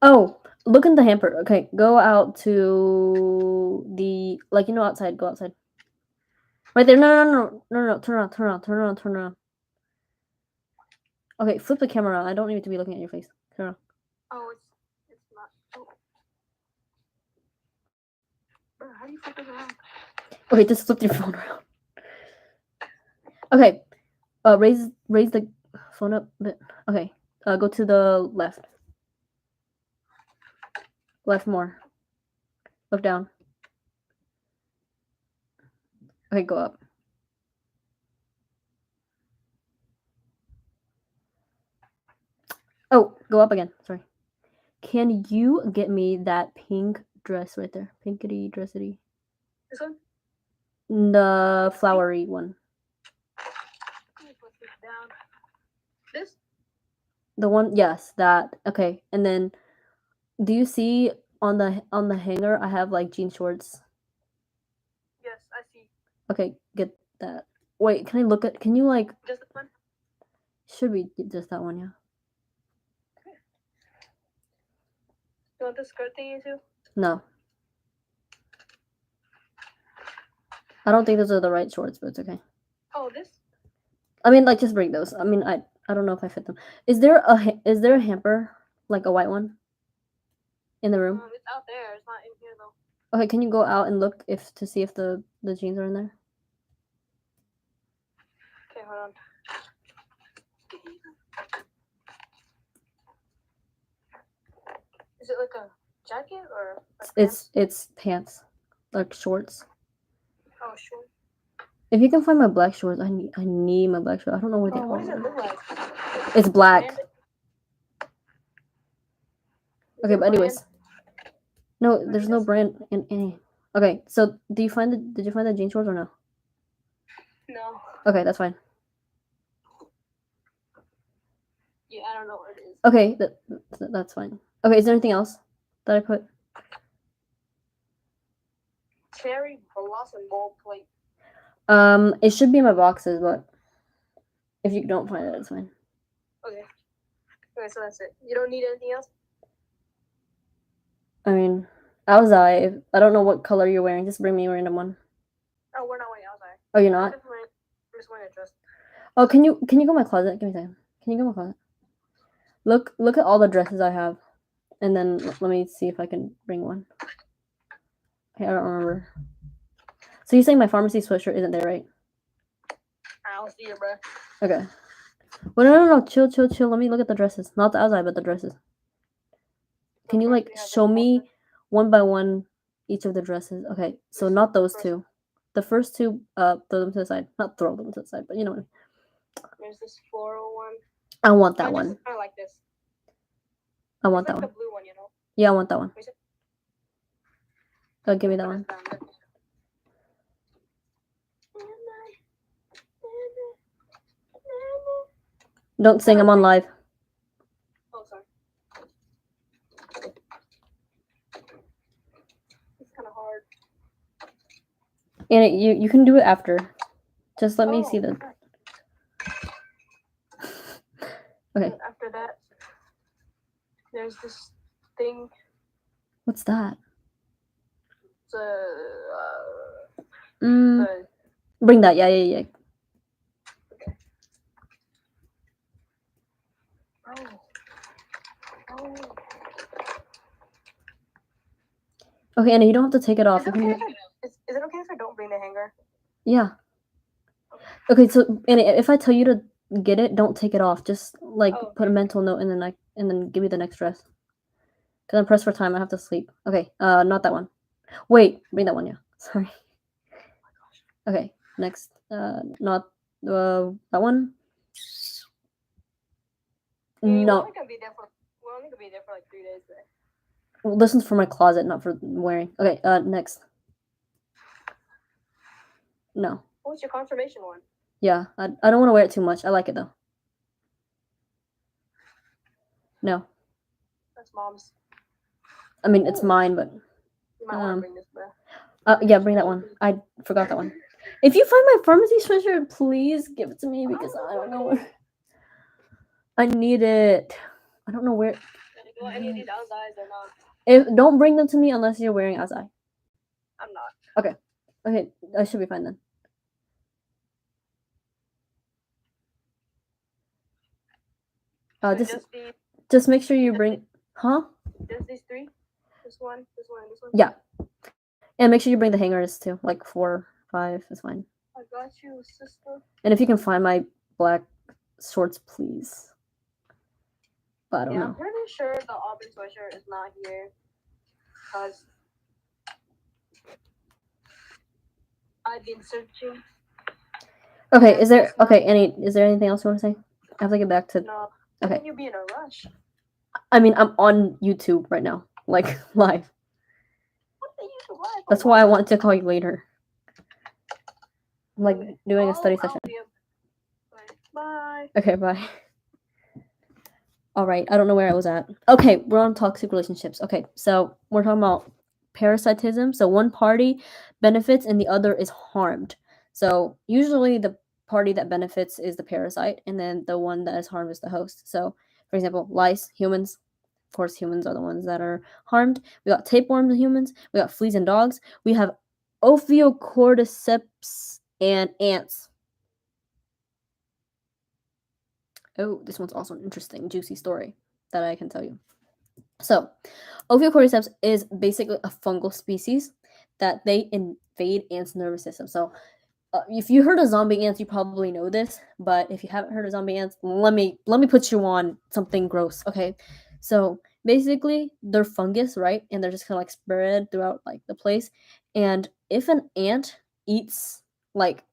Oh, look in the hamper. Okay, go out to the outside. Go outside. Right there. No. Turn around. Okay, flip the camera around. I don't need it to be looking at your face. Turn around. Oh, it's not. Oh. Bro, how do you flip it around? Okay, just flip your phone around. Okay, raise the phone up a bit. Okay, go to the left. Left more. Look down. Okay, go up. Oh, go up again. Sorry. Can you get me that pink dress right there? Pinkity dressity. This one? The flowery one. Put this down. This? The one, yes, that. Okay, and then, do you see on the hanger? I have like jean shorts. Yes, I see. Okay, get that. Wait, can I look at? Can you like? Just this one? Should be just that one, yeah. You want the skirt thingy too? No. I don't think those are the right shorts, but it's okay. Oh, this? I mean, like, just bring those. I mean, I don't know if I fit them. Is there a hamper, like a white one, in the room? It's out there. It's not in here though. Okay, can you go out and look to see if the jeans are in there? Okay, hold on. Is it like a jacket or? It's pants, like shorts. Oh, sure. If you can find my black shorts, I need my black shorts. I don't know where they are. What does it look like? It's black. Okay, but anyways, no, there's no brand in any. Okay, so did you find the jean shorts or no? No. Okay, that's fine. Yeah, I don't know what it is. Okay, that's fine. Okay, is there anything else that I put? Cherry blossom gold plate. It should be in my boxes, but if you don't find it, it's fine. Okay. Okay, so that's it. You don't need anything else? I mean, outside, I don't know what color you're wearing. Just bring me a random one. Oh, we're not wearing outside. Oh, you're not? I'm just wearing a dress. Oh, can you go in my closet? Give me a second. Can you go in my closet? Look at all the dresses I have, and then let me see if I can bring one. Okay, I don't remember. So you're saying my pharmacy sweatshirt isn't there, right? I don't see it, bro. Okay. Well, no. Chill. Let me look at the dresses. Not the outside, but the dresses. Can you like show me one by one each of the dresses? Okay, so not those two. The first two, throw them to the side. Not throw them to the side, but you know what I mean. There's this floral one. I want that I one. kind of like this. I want It's that like one. the blue one, you know. Yeah, I want that one. Wait, Oh, give me that one. Don't sing. I'm on live. Oh, sorry. It's kind of hard. And you can do it after. Just let me see the. Okay. After that, there's this thing. What's that? It's Bring that. Yeah. Okay. Oh. Okay, Anna, you don't have to take it off. Is it okay if I don't bring the hanger? Yeah. Okay, so Anna, if I tell you to get it, don't take it off. Just like put a mental note and then give me the next dress. Cause I'm pressed for time. I have to sleep. Okay. Not that one. Wait, bring that one. Yeah. Sorry. Okay. Next. Not that one. No. We're only gonna be there for like 3 days there. Well, this one's for my closet, not for wearing. Okay. Next. No. What's your confirmation one? Yeah, I don't want to wear it too much. I like it though. No. That's mom's. I mean, it's mine, but. You might want to bring this, bro. Yeah, bring that one. I forgot that one. If you find my pharmacy sweatshirt, please give it to me because I don't know where. I need it. I don't know where. Do any of these outsides or not? Don't bring them to me unless you're wearing outside. I'm not. Okay. Okay, I should be fine then. Just make sure you bring. Huh? Just these three. This one, this one, and this one. Yeah. And make sure you bring the hangers too. Like 4, 5 is fine. I got you, sister. And if you can find my black shorts, please. But I don't know. I'm pretty sure the Auburn sweatshirt is not here. Because I've been searching. Okay, is there anything else you want to say? I have to get back to. No. Okay. Can you be in a rush? I mean, I'm on YouTube right now, like live. What the YouTube live? That's why I want to call you later. I'm like doing a study session. Bye. Okay, bye. All right, I don't know where I was at. Okay, we're on toxic relationships. Okay, so we're talking about parasitism. So one party benefits and the other is harmed. So usually the party that benefits is the parasite, and then the one that is harmed is the host. So, for example, lice, humans. Of course, humans are the ones that are harmed. We got tapeworms in humans. We got fleas in dogs. We have Ophiocordyceps and ants. Oh, this one's also an interesting, juicy story that I can tell you. So, Ophiocordyceps is basically a fungal species that they invade ants' nervous system. So, if you heard of zombie ants, you probably know this. But if you haven't heard of zombie ants, let me put you on something gross. Okay, so basically they're fungus, right? And they're just kind of like spread throughout like the place. And if an ant eats like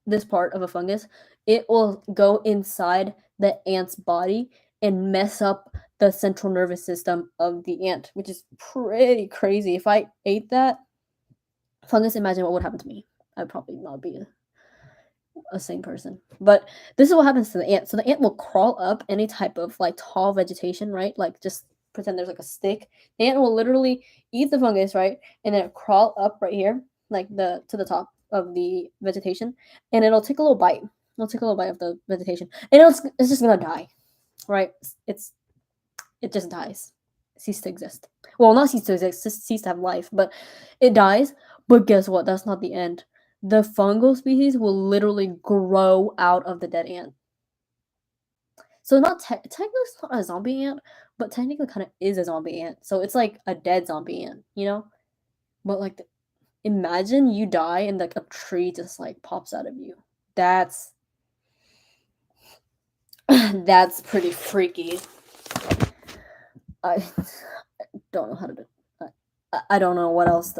this part of a fungus, it will go inside the ant's body and mess up the central nervous system of the ant, which is pretty crazy. If I ate that fungus, imagine what would happen to me. I'd probably not be a sane person. But this is what happens to the ant. So the ant will crawl up any type of like tall vegetation, right? Like just pretend there's like a stick. The ant will literally eat the fungus, right? And then crawl up right here, like to the top of the vegetation, and it'll take a little bite. It'll take a little bite of the vegetation, and it's just gonna die, right? It just dies, cease to exist. Well, not cease to exist, just cease to have life, but it dies. But guess what? That's not the end. The fungal species will literally grow out of the dead ant. So not technically it's not a zombie ant, but technically kind of is a zombie ant. So it's like a dead zombie ant, you know? But like imagine you die and like a tree just like pops out of you. That's that's pretty freaky. I don't know how to do. I don't know what else.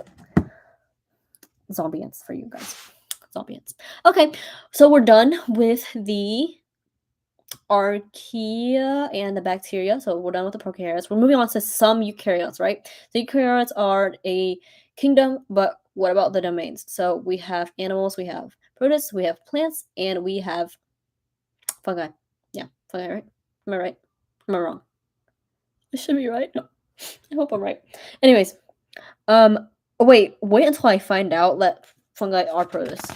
Zombie ants for you guys. Zombie ants. Okay, so we're done with the archaea and the bacteria. So we're done with the prokaryotes. We're moving on to some eukaryotes, right? The eukaryotes are a kingdom, but what about the domains? So we have animals, we have protists, we have plants, and we have fungi. Yeah, fungi, right? Am I right? Am I wrong? I should be right. No, I hope I'm right. Anyways, wait until I find out that fungi are protists.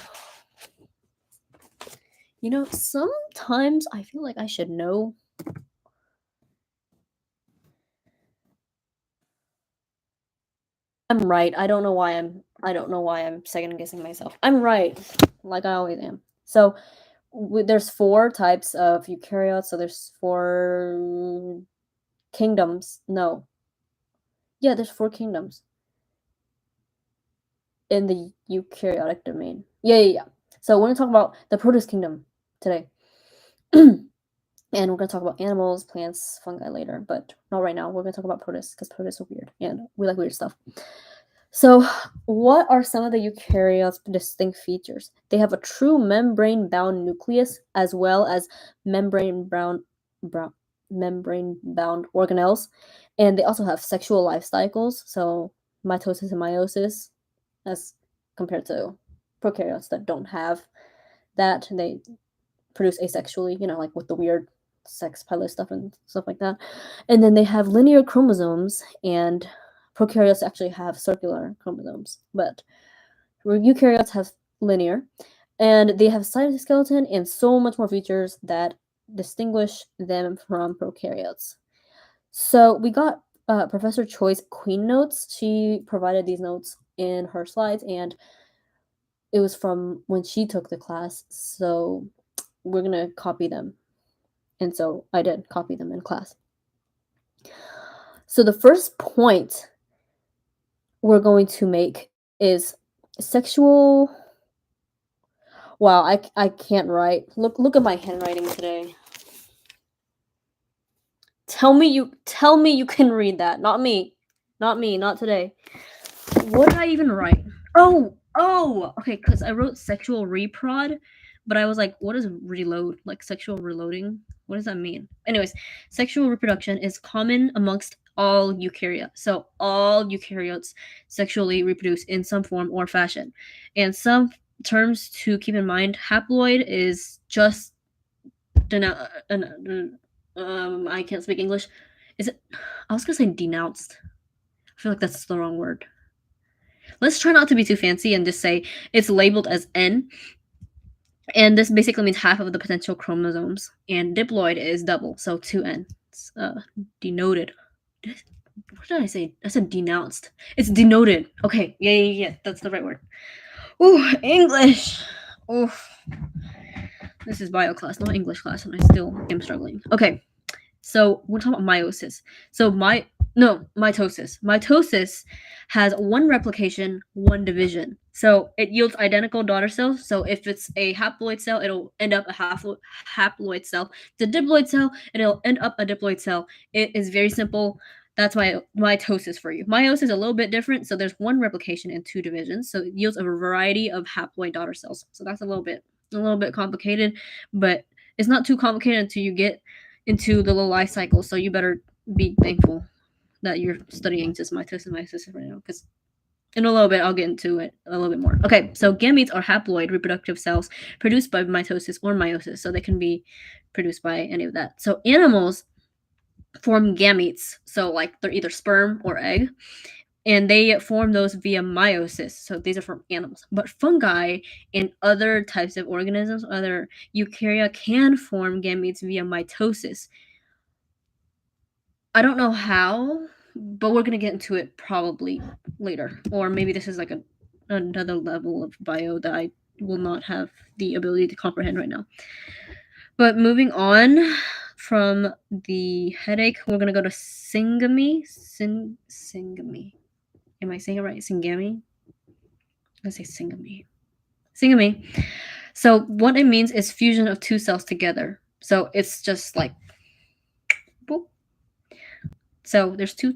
You know, sometimes I feel like I should know. I'm right. I don't know why I'm second guessing myself. I'm right, like I always am. So there's 4 types of eukaryotes. So there's 4 kingdoms. No. Yeah, there's 4 kingdoms in the eukaryotic domain. Yeah. So we're gonna talk about the protist kingdom today. And we're going to talk about animals, plants, fungi later, but not right now. We're going to talk about protists because protists are weird and we like weird stuff. So, what are some of the eukaryotes' distinct features? They have a true membrane-bound nucleus as well as membrane-bound organelles, and they also have sexual life cycles. So, mitosis and meiosis, as compared to prokaryotes that don't have that, they produce asexually. You know, like with the weird sex pilot stuff and stuff like that. And then they have linear chromosomes, and prokaryotes actually have circular chromosomes, but eukaryotes have linear, and they have cytoskeleton and so much more features that distinguish them from prokaryotes. So we got Professor Choi's Queen notes. She provided these notes in her slides, and it was from when she took the class. So we're gonna copy them. And so I did copy them in class. So the first point we're going to make is sexual. Wow, I can't write. Look at my handwriting today. Tell me you can read that. Not me. Not today. What did I even write? Oh, okay, because I wrote sexual reprod, but I was like, what is reload? Like sexual reloading? What does that mean? Anyways, sexual reproduction is common amongst all eukaryotes. So all eukaryotes sexually reproduce in some form or fashion. And some terms to keep in mind, haploid is just I can't speak English. Is it? I was gonna say denounced. I feel like that's the wrong word. Let's try not to be too fancy and just say it's labeled as N. And this basically means half of the potential chromosomes. And diploid is double, so 2N. It's denoted. What did I say? I said denounced. It's denoted. Okay, yeah. That's the right word. Ooh, English. Oof. This is bio class, not English class, and I still am struggling. Okay, so we're talking about meiosis. So mitosis. Mitosis has 1 replication, 1 division. So it yields identical daughter cells. So if it's a haploid cell, it'll end up a haploid cell. The diploid cell, it'll end up a diploid cell. It is very simple. That's why mitosis for you. Meiosis is a little bit different. So there's 1 replication and 2 divisions. So it yields a variety of haploid daughter cells. So that's a little bit complicated, but it's not too complicated until you get into the little life cycle. So you better be thankful that you're studying just mitosis and meiosis right now, because in a little bit I'll get into it a little bit more. Okay, so gametes are haploid reproductive cells produced by mitosis or meiosis, so they can be produced by any of that. So animals form gametes, so like they're either sperm or egg, and they form those via meiosis. So these are from animals. But fungi and other types of organisms, other eukarya, can form gametes via mitosis. I don't know how, but we're gonna get into it probably later, or maybe this is like another level of bio that I will not have the ability to comprehend right now. But moving on from the headache, we're gonna go to syngamy. Syngamy. Am I saying it right? Syngamy? Let's say syngamy. Syngamy. So what it means is fusion of two cells together. So it's just like boop. So there's two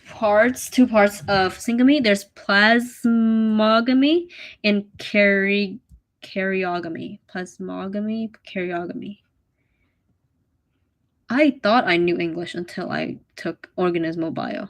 parts of syngamy. There's plasmogamy and karyogamy. Karyogamy. I thought I knew English until I took organismobio.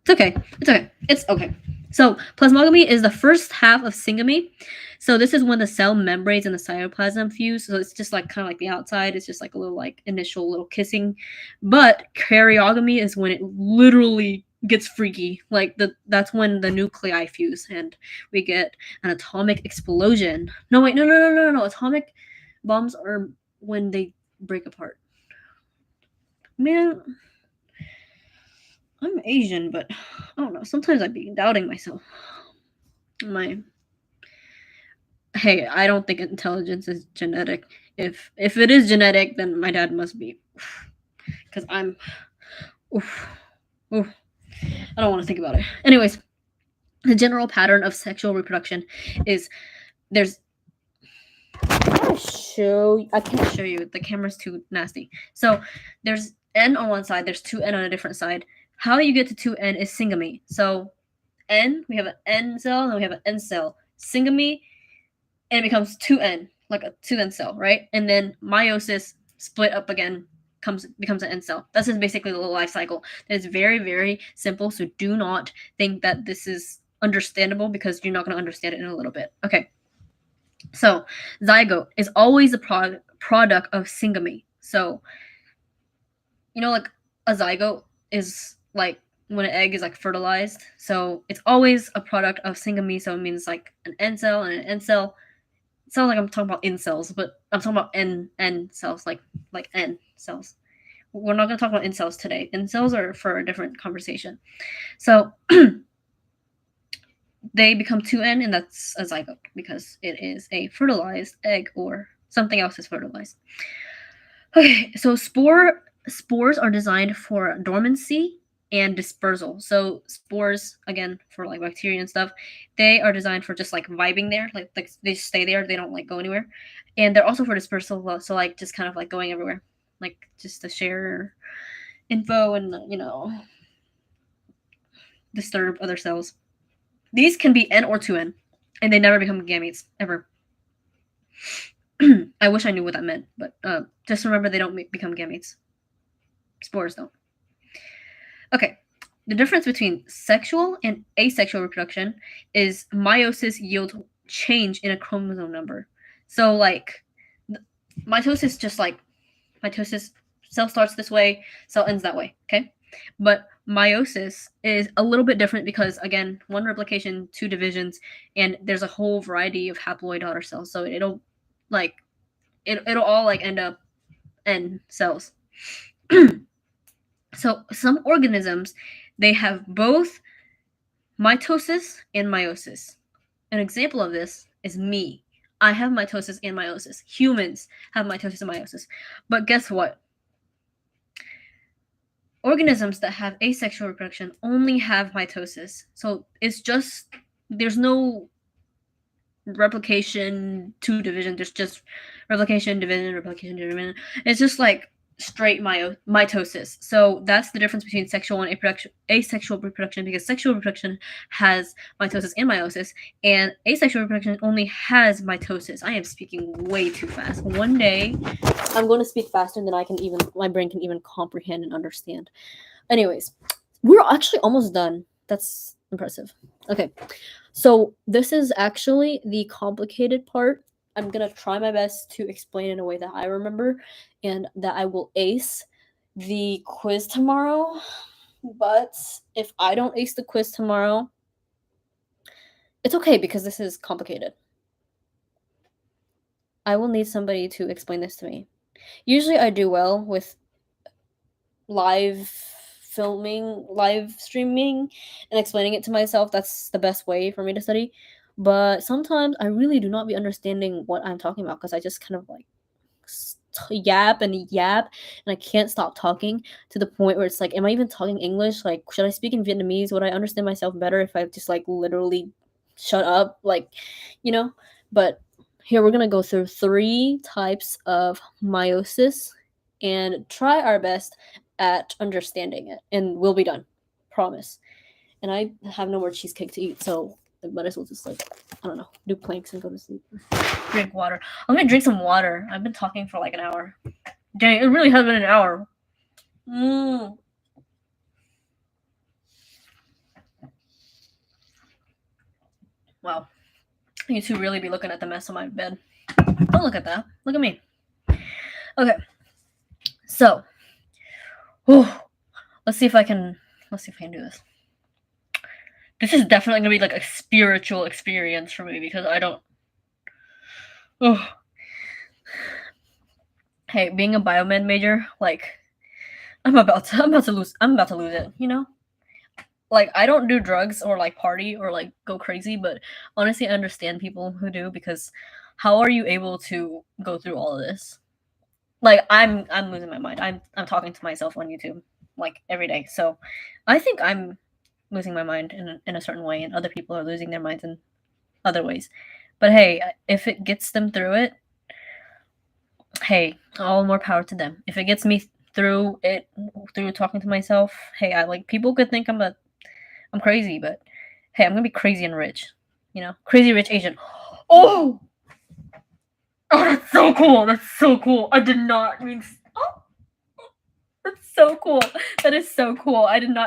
It's okay. So plasmogamy is the first half of syngamy. So this is when the cell membranes and the cytoplasm fuse. So it's just like kind of like the outside. It's just like a little like initial little kissing. But karyogamy is when it literally gets freaky. Like that's when the nuclei fuse and we get an atomic explosion. No wait, no. Atomic bombs are when they break apart. Man, I'm Asian, but I don't know. Sometimes I'd be doubting myself. Hey, I don't think intelligence is genetic. If it is genetic, then my dad must be. Because I'm. Oof. I don't want to think about it. Anyways, the general pattern of sexual reproduction is there's. I can't show you. The camera's too nasty. So there's N on one side, there's 2N on a different side. How you get to 2N is syngamy. So N, we have an N cell, and we have an N cell. Syngamy, and it becomes 2N, like a 2N cell, right? And then meiosis, split up again, becomes an N cell. This is basically the life cycle. It's very, very simple, so do not think that this is understandable because you're not going to understand it in a little bit. Okay. So zygote is always a product of syngamy. So, like a zygote is like when an egg is like fertilized. So it's always a product of syngamy. So it means like an N cell and an N cell. It sounds like I'm talking about incels, but I'm talking about N cells, like N cells. We're not going to talk about incels today. Incels are for a different conversation. So they become 2N, and that's a zygote because it is a fertilized egg or something else is fertilized. Okay, so spores are designed for dormancy and dispersal. So spores, again, for like bacteria and stuff, they are designed for just like vibing there, like they stay there, they don't like go anywhere. And they're also for dispersal, so like just kind of like going everywhere, like just to share info and disturb other cells. These can be N or 2N, and they never become gametes ever. I wish I knew what that meant, but just remember they don't become gametes. Spores don't. Okay, the difference between sexual and asexual reproduction is meiosis yields change in a chromosome number. So like mitosis, just like mitosis, cell starts this way, cell ends that way, okay? But meiosis is a little bit different because, again, 1 replication, 2 divisions, and there's a whole variety of haploid daughter cells. So it'll all like end up N cells. So some organisms, they have both mitosis and meiosis. An example of this is me. I have mitosis and meiosis. Humans have mitosis and meiosis. But guess what? Organisms that have asexual reproduction only have mitosis. So it's just, there's no replication, 2 division. There's just replication, division. It's just like straight mitosis. So that's the difference between sexual and asexual reproduction, because sexual reproduction has mitosis and meiosis, and asexual reproduction only has mitosis. I am speaking way too fast. One day I'm going to speak faster than my brain can even comprehend and understand. Anyways, we're actually almost done. That's impressive. Okay, so this is actually the complicated part. I'm going to try my best to explain in a way that I remember and that I will ace the quiz tomorrow. But if I don't ace the quiz tomorrow, it's okay because this is complicated. I will need somebody to explain this to me. Usually I do well with live streaming and explaining it to myself. That's the best way for me to study. But sometimes I really do not be understanding what I'm talking about because I just kind of like yap and yap, and I can't stop talking to the point where it's like, am I even talking English? Like, should I speak in Vietnamese? Would I understand myself better if I just like literally shut up? Like, you know? But here we're gonna go through 3 types of meiosis and try our best at understanding it, and we'll be done. Promise. And I have no more cheesecake to eat, so I might as well just like, I don't know, do planks and go to sleep. Drink water. I'm gonna drink some water. I've been talking for like an hour. Dang, it really has been an hour. Wow. You two really be looking at the mess on my bed. Don't look at that. Look at me. Okay. So, let's see if I can do this. This is definitely gonna be like a spiritual experience for me because I don't. Hey, being a biomed major, like, I'm about to lose it, you know? Like, I don't do drugs or like party or like go crazy, but honestly, I understand people who do because how are you able to go through all of this? Like, I'm losing my mind. I'm talking to myself on YouTube like every day. So, I think I'm losing my mind in a certain way, and other people are losing their minds in other ways. But hey, if it gets them through it, hey, all more power to them. If it gets me through talking to myself, hey, I like people could think I'm crazy, but hey, I'm gonna be crazy and rich. You know, crazy rich Asian. Oh, that's so cool. That's so cool. I did not mean. Oh, that's so cool. That is so cool. I didn't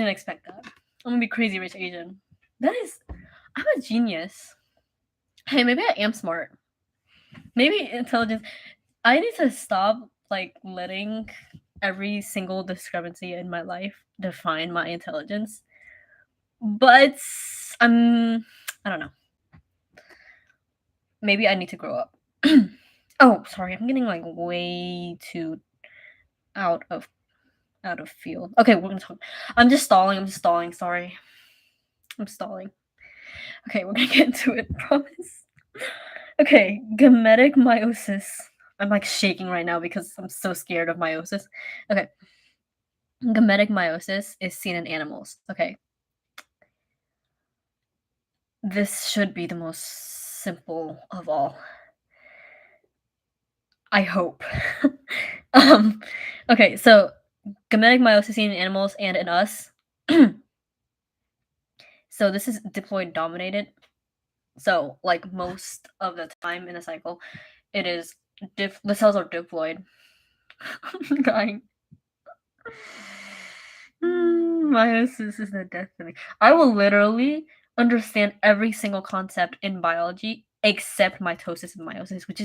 expect that. I'm gonna be crazy rich Asian. I'm a genius. Hey, maybe I am smart. Maybe intelligence. I need to stop like letting every single discrepancy in my life define my intelligence. But I don't know. Maybe I need to grow up. Oh, sorry, I'm getting like way too out of field. Okay, we're gonna talk. I'm just stalling. Sorry, I'm stalling. Okay, we're gonna get into it. Promise. Okay, gametic meiosis. I'm like shaking right now because I'm so scared of meiosis. Okay. Gametic meiosis is seen in animals. Okay. This should be the most simple of all. I hope. Okay, so gametic meiosis seen in animals and in us. So this is diploid dominated. So like most of the time in a cycle, it is the cells are diploid. I'm dying. Meiosis is the death of me. I will literally understand every single concept in biology except mitosis and meiosis, which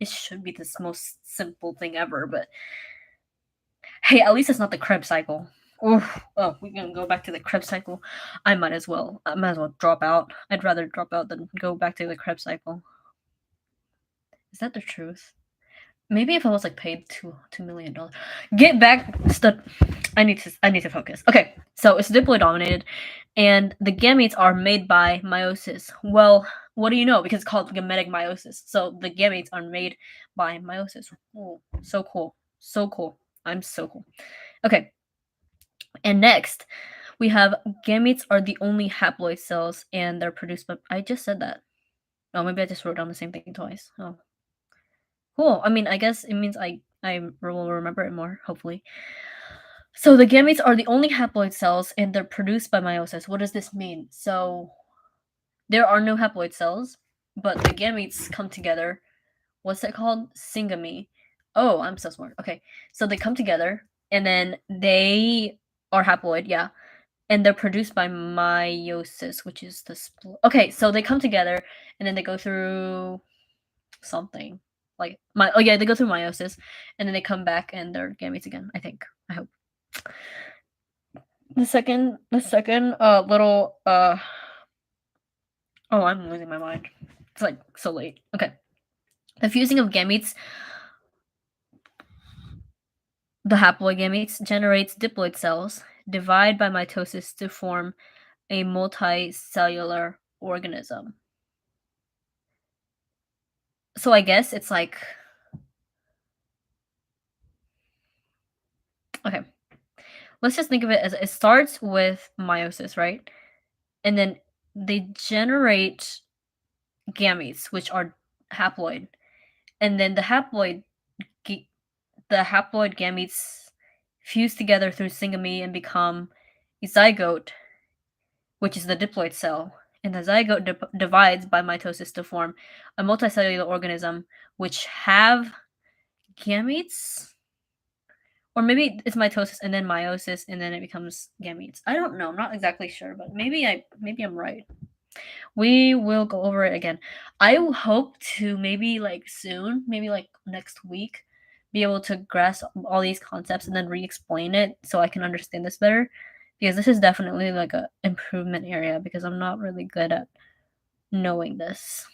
should be the most simple thing ever. But hey, at least it's not the Krebs cycle. Oof. Oh, we can go back to the Krebs cycle. I might as well drop out. I'd rather drop out than go back to the Krebs cycle. Is that the truth? Maybe if I was like paid $2 million. Get back. I need to focus. Okay, so it's diploid dominated, and the gametes are made by meiosis. Well, what do you know? Because it's called gametic meiosis. So the gametes are made by meiosis. Oh, so cool. So cool. I'm so cool. Okay. And next, we have gametes are the only haploid cells, and they're produced by. I just said that. Oh, maybe I just wrote down the same thing twice. Oh. Cool. I mean, I guess it means I will remember it more, hopefully. So the gametes are the only haploid cells, and they're produced by meiosis. What does this mean? So there are no haploid cells, but the gametes come together. What's it called? Syngamy. Oh, I'm so smart. Okay, so they come together, and then they are haploid, yeah, and they're produced by meiosis, which is the split. Okay, so they come together, and then they go through something. Like they go through meiosis, and then they come back and they're gametes again. I think. I hope. The second little oh, I'm losing my mind. It's like so late. Okay. The fusing of gametes, the haploid gametes, generates diploid cells, divide by mitosis to form a multicellular organism. So I guess it's like Okay. Let's just think of it as it starts with meiosis, right? And then they generate gametes, which are haploid. And then the haploid gametes fuse together through syngamy and become a zygote, which is the diploid cell. And the zygote divides by mitosis to form a multicellular organism which have gametes, or maybe it's mitosis and then meiosis and then it becomes gametes. I don't know. I'm not exactly sure, but maybe I'm right. We will go over it again. I hope to maybe like soon, maybe like next week, be able to grasp all these concepts and then re-explain it so I can understand this better. Because this is definitely like a improvement area because I'm not really good at knowing this.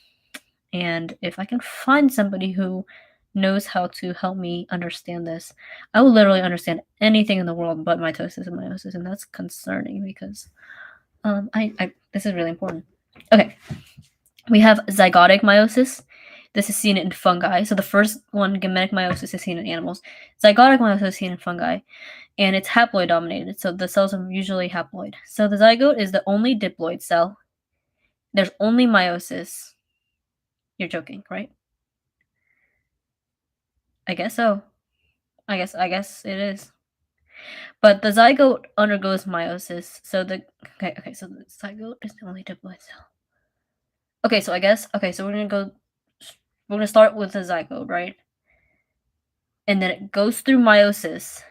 And if I can find somebody who knows how to help me understand this, I will literally understand anything in the world but mitosis and meiosis, and that's concerning because I this is really important. Okay, we have zygotic meiosis. This is seen in fungi. So the first one, gametic meiosis, is seen in animals. Zygotic meiosis is seen in fungi, and it's haploid dominated. So the cells are usually haploid. So the zygote is the only diploid cell. There's only meiosis. You're joking, right? I guess so. I guess it is. But the zygote undergoes meiosis. So the so the zygote is the only diploid cell. Okay, so we're gonna start with the zygote, right? And then it goes through meiosis.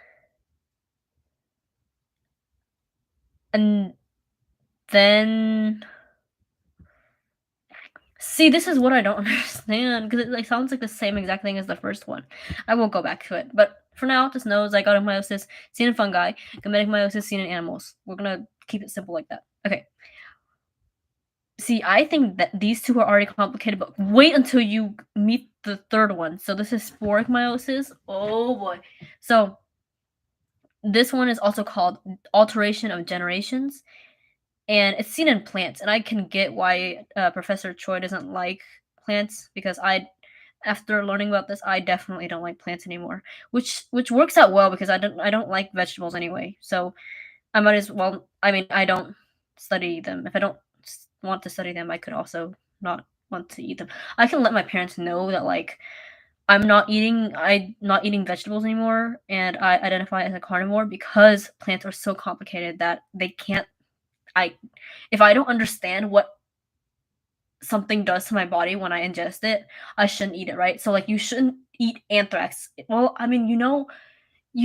And then see, this is what I don't understand because it like sounds like the same exact thing as the first one. I won't go back to it, but for now, just know zygotic meiosis seen in fungi, gametic meiosis seen in animals. We're gonna keep it simple like that. Okay. See, I think that these two are already complicated, but wait until you meet the third one. So this is sporic meiosis. Oh boy. So this one is also called alteration of generations, and it's seen in plants. And I can get why Professor Choi doesn't like plants because after learning about this, I definitely don't like plants anymore. Which works out well because I don't like vegetables anyway. So I might as well. I mean, I don't study them. If I don't want to study them, I could also not want to eat them. I can let my parents know that like I'm not eating vegetables anymore and I identify as a carnivore because plants are so complicated that they can't if I don't understand what something does to my body when I ingest it, I shouldn't eat it, right? So like you shouldn't eat anthrax. Well, I mean, you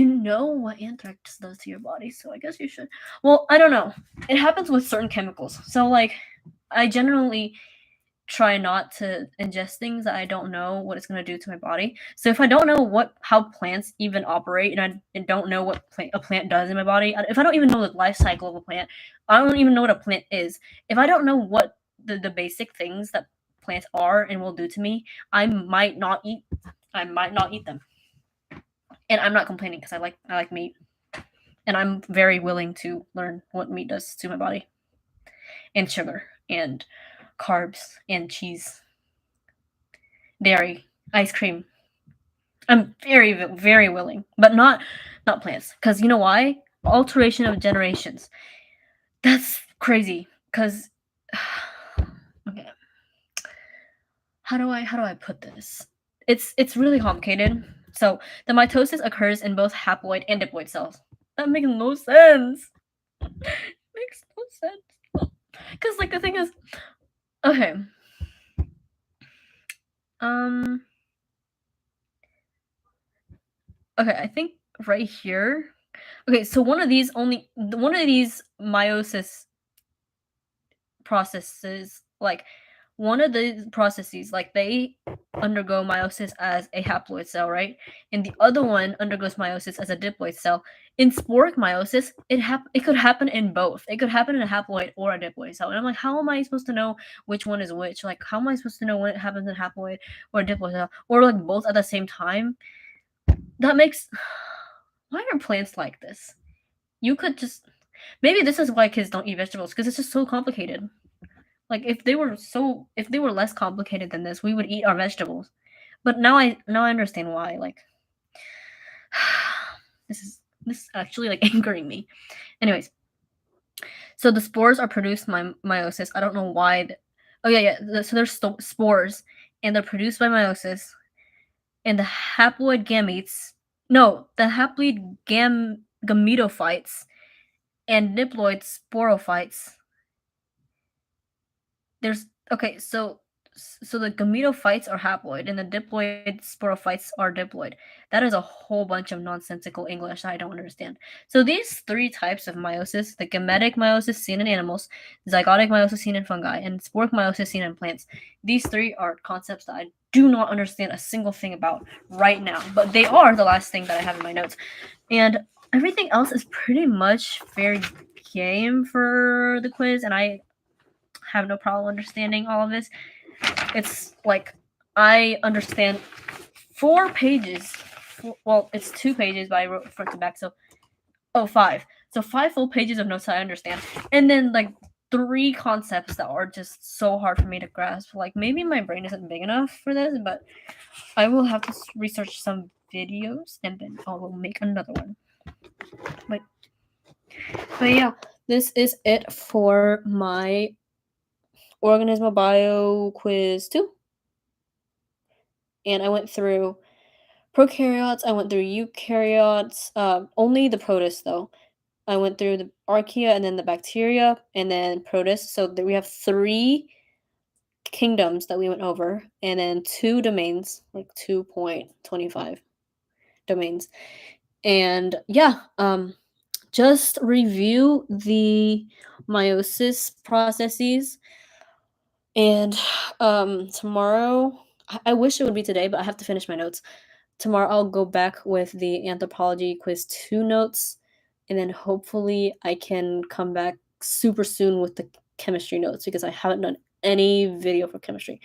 know what anthrax does to your body, so I guess you should. Well, I don't know. It happens with certain chemicals. So like I generally try not to ingest things that I don't know what it's going to do to my body. So if I don't know how plants even operate and I don't know what a plant does in my body, if I don't even know the life cycle of a plant, I don't even know what a plant is. If I don't know what the basic things that plants are and will do to me, I might not eat them. And I'm not complaining because I like meat. And I'm very willing to learn what meat does to my body. And sugar and carbs and cheese, dairy, ice cream. I'm very, very willing, but not plants. Because you know why? Alteration of generations. That's crazy. Because okay, how do I put this? It's really complicated. So the mitosis occurs in both haploid and diploid cells. That makes no sense. Makes no sense. Because like the thing is, okay. Okay, I think right here. Okay, so one of these meiosis processes, like one of the processes, like they undergo meiosis as a haploid cell, right? And the other one undergoes meiosis as a diploid cell. In sporic meiosis, it could happen in both. It could happen in a haploid or a diploid cell. And I'm like, how am I supposed to know which one is which? Like, how am I supposed to know when it happens in haploid or a diploid cell, or like both at the same time? That makes why are plants like this? You could just maybe this is why kids don't eat vegetables because it's just so complicated. Like if they were less complicated than this, we would eat our vegetables. But now I understand why. Like this is This is actually like angering me. Anyways, so the spores are produced by meiosis. I don't know why. Oh yeah. So there's spores, and they're produced by meiosis, and the haploid gametes. No, the haploid gametophytes and diploid sporophytes. There's okay. So the gametophytes are haploid, and the diploid sporophytes are diploid. That is a whole bunch of nonsensical English I don't understand. So these three types of meiosis, the gametic meiosis seen in animals, zygotic meiosis seen in fungi, and sporic meiosis seen in plants, these three are concepts that I do not understand a single thing about right now, but they are the last thing that I have in my notes. And everything else is pretty much fair game for the quiz, and I have no problem understanding all of this. It's like I understand 4 pages. Well, it's 2 pages, but I wrote front to back, so 5. So 5 full pages of notes I understand, and then like 3 concepts that are just so hard for me to grasp. Like maybe my brain isn't big enough for this, but I will have to research some videos and then I will make another one. But yeah, this is it for my Organismal Bio Quiz 2. And I went through prokaryotes, I went through eukaryotes, only the protists though. I went through the archaea and then the bacteria and then protists. So we have 3 kingdoms that we went over and then 2 domains, like 2.25 domains. And yeah, just review the meiosis processes. And tomorrow, I wish it would be today, but I have to finish my notes. Tomorrow I'll go back with the anthropology quiz 2 notes, and then hopefully I can come back super soon with the chemistry notes because I haven't done any video for chemistry.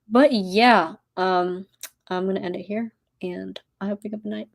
But yeah, I'm gonna end it here, and I hope you have a good night.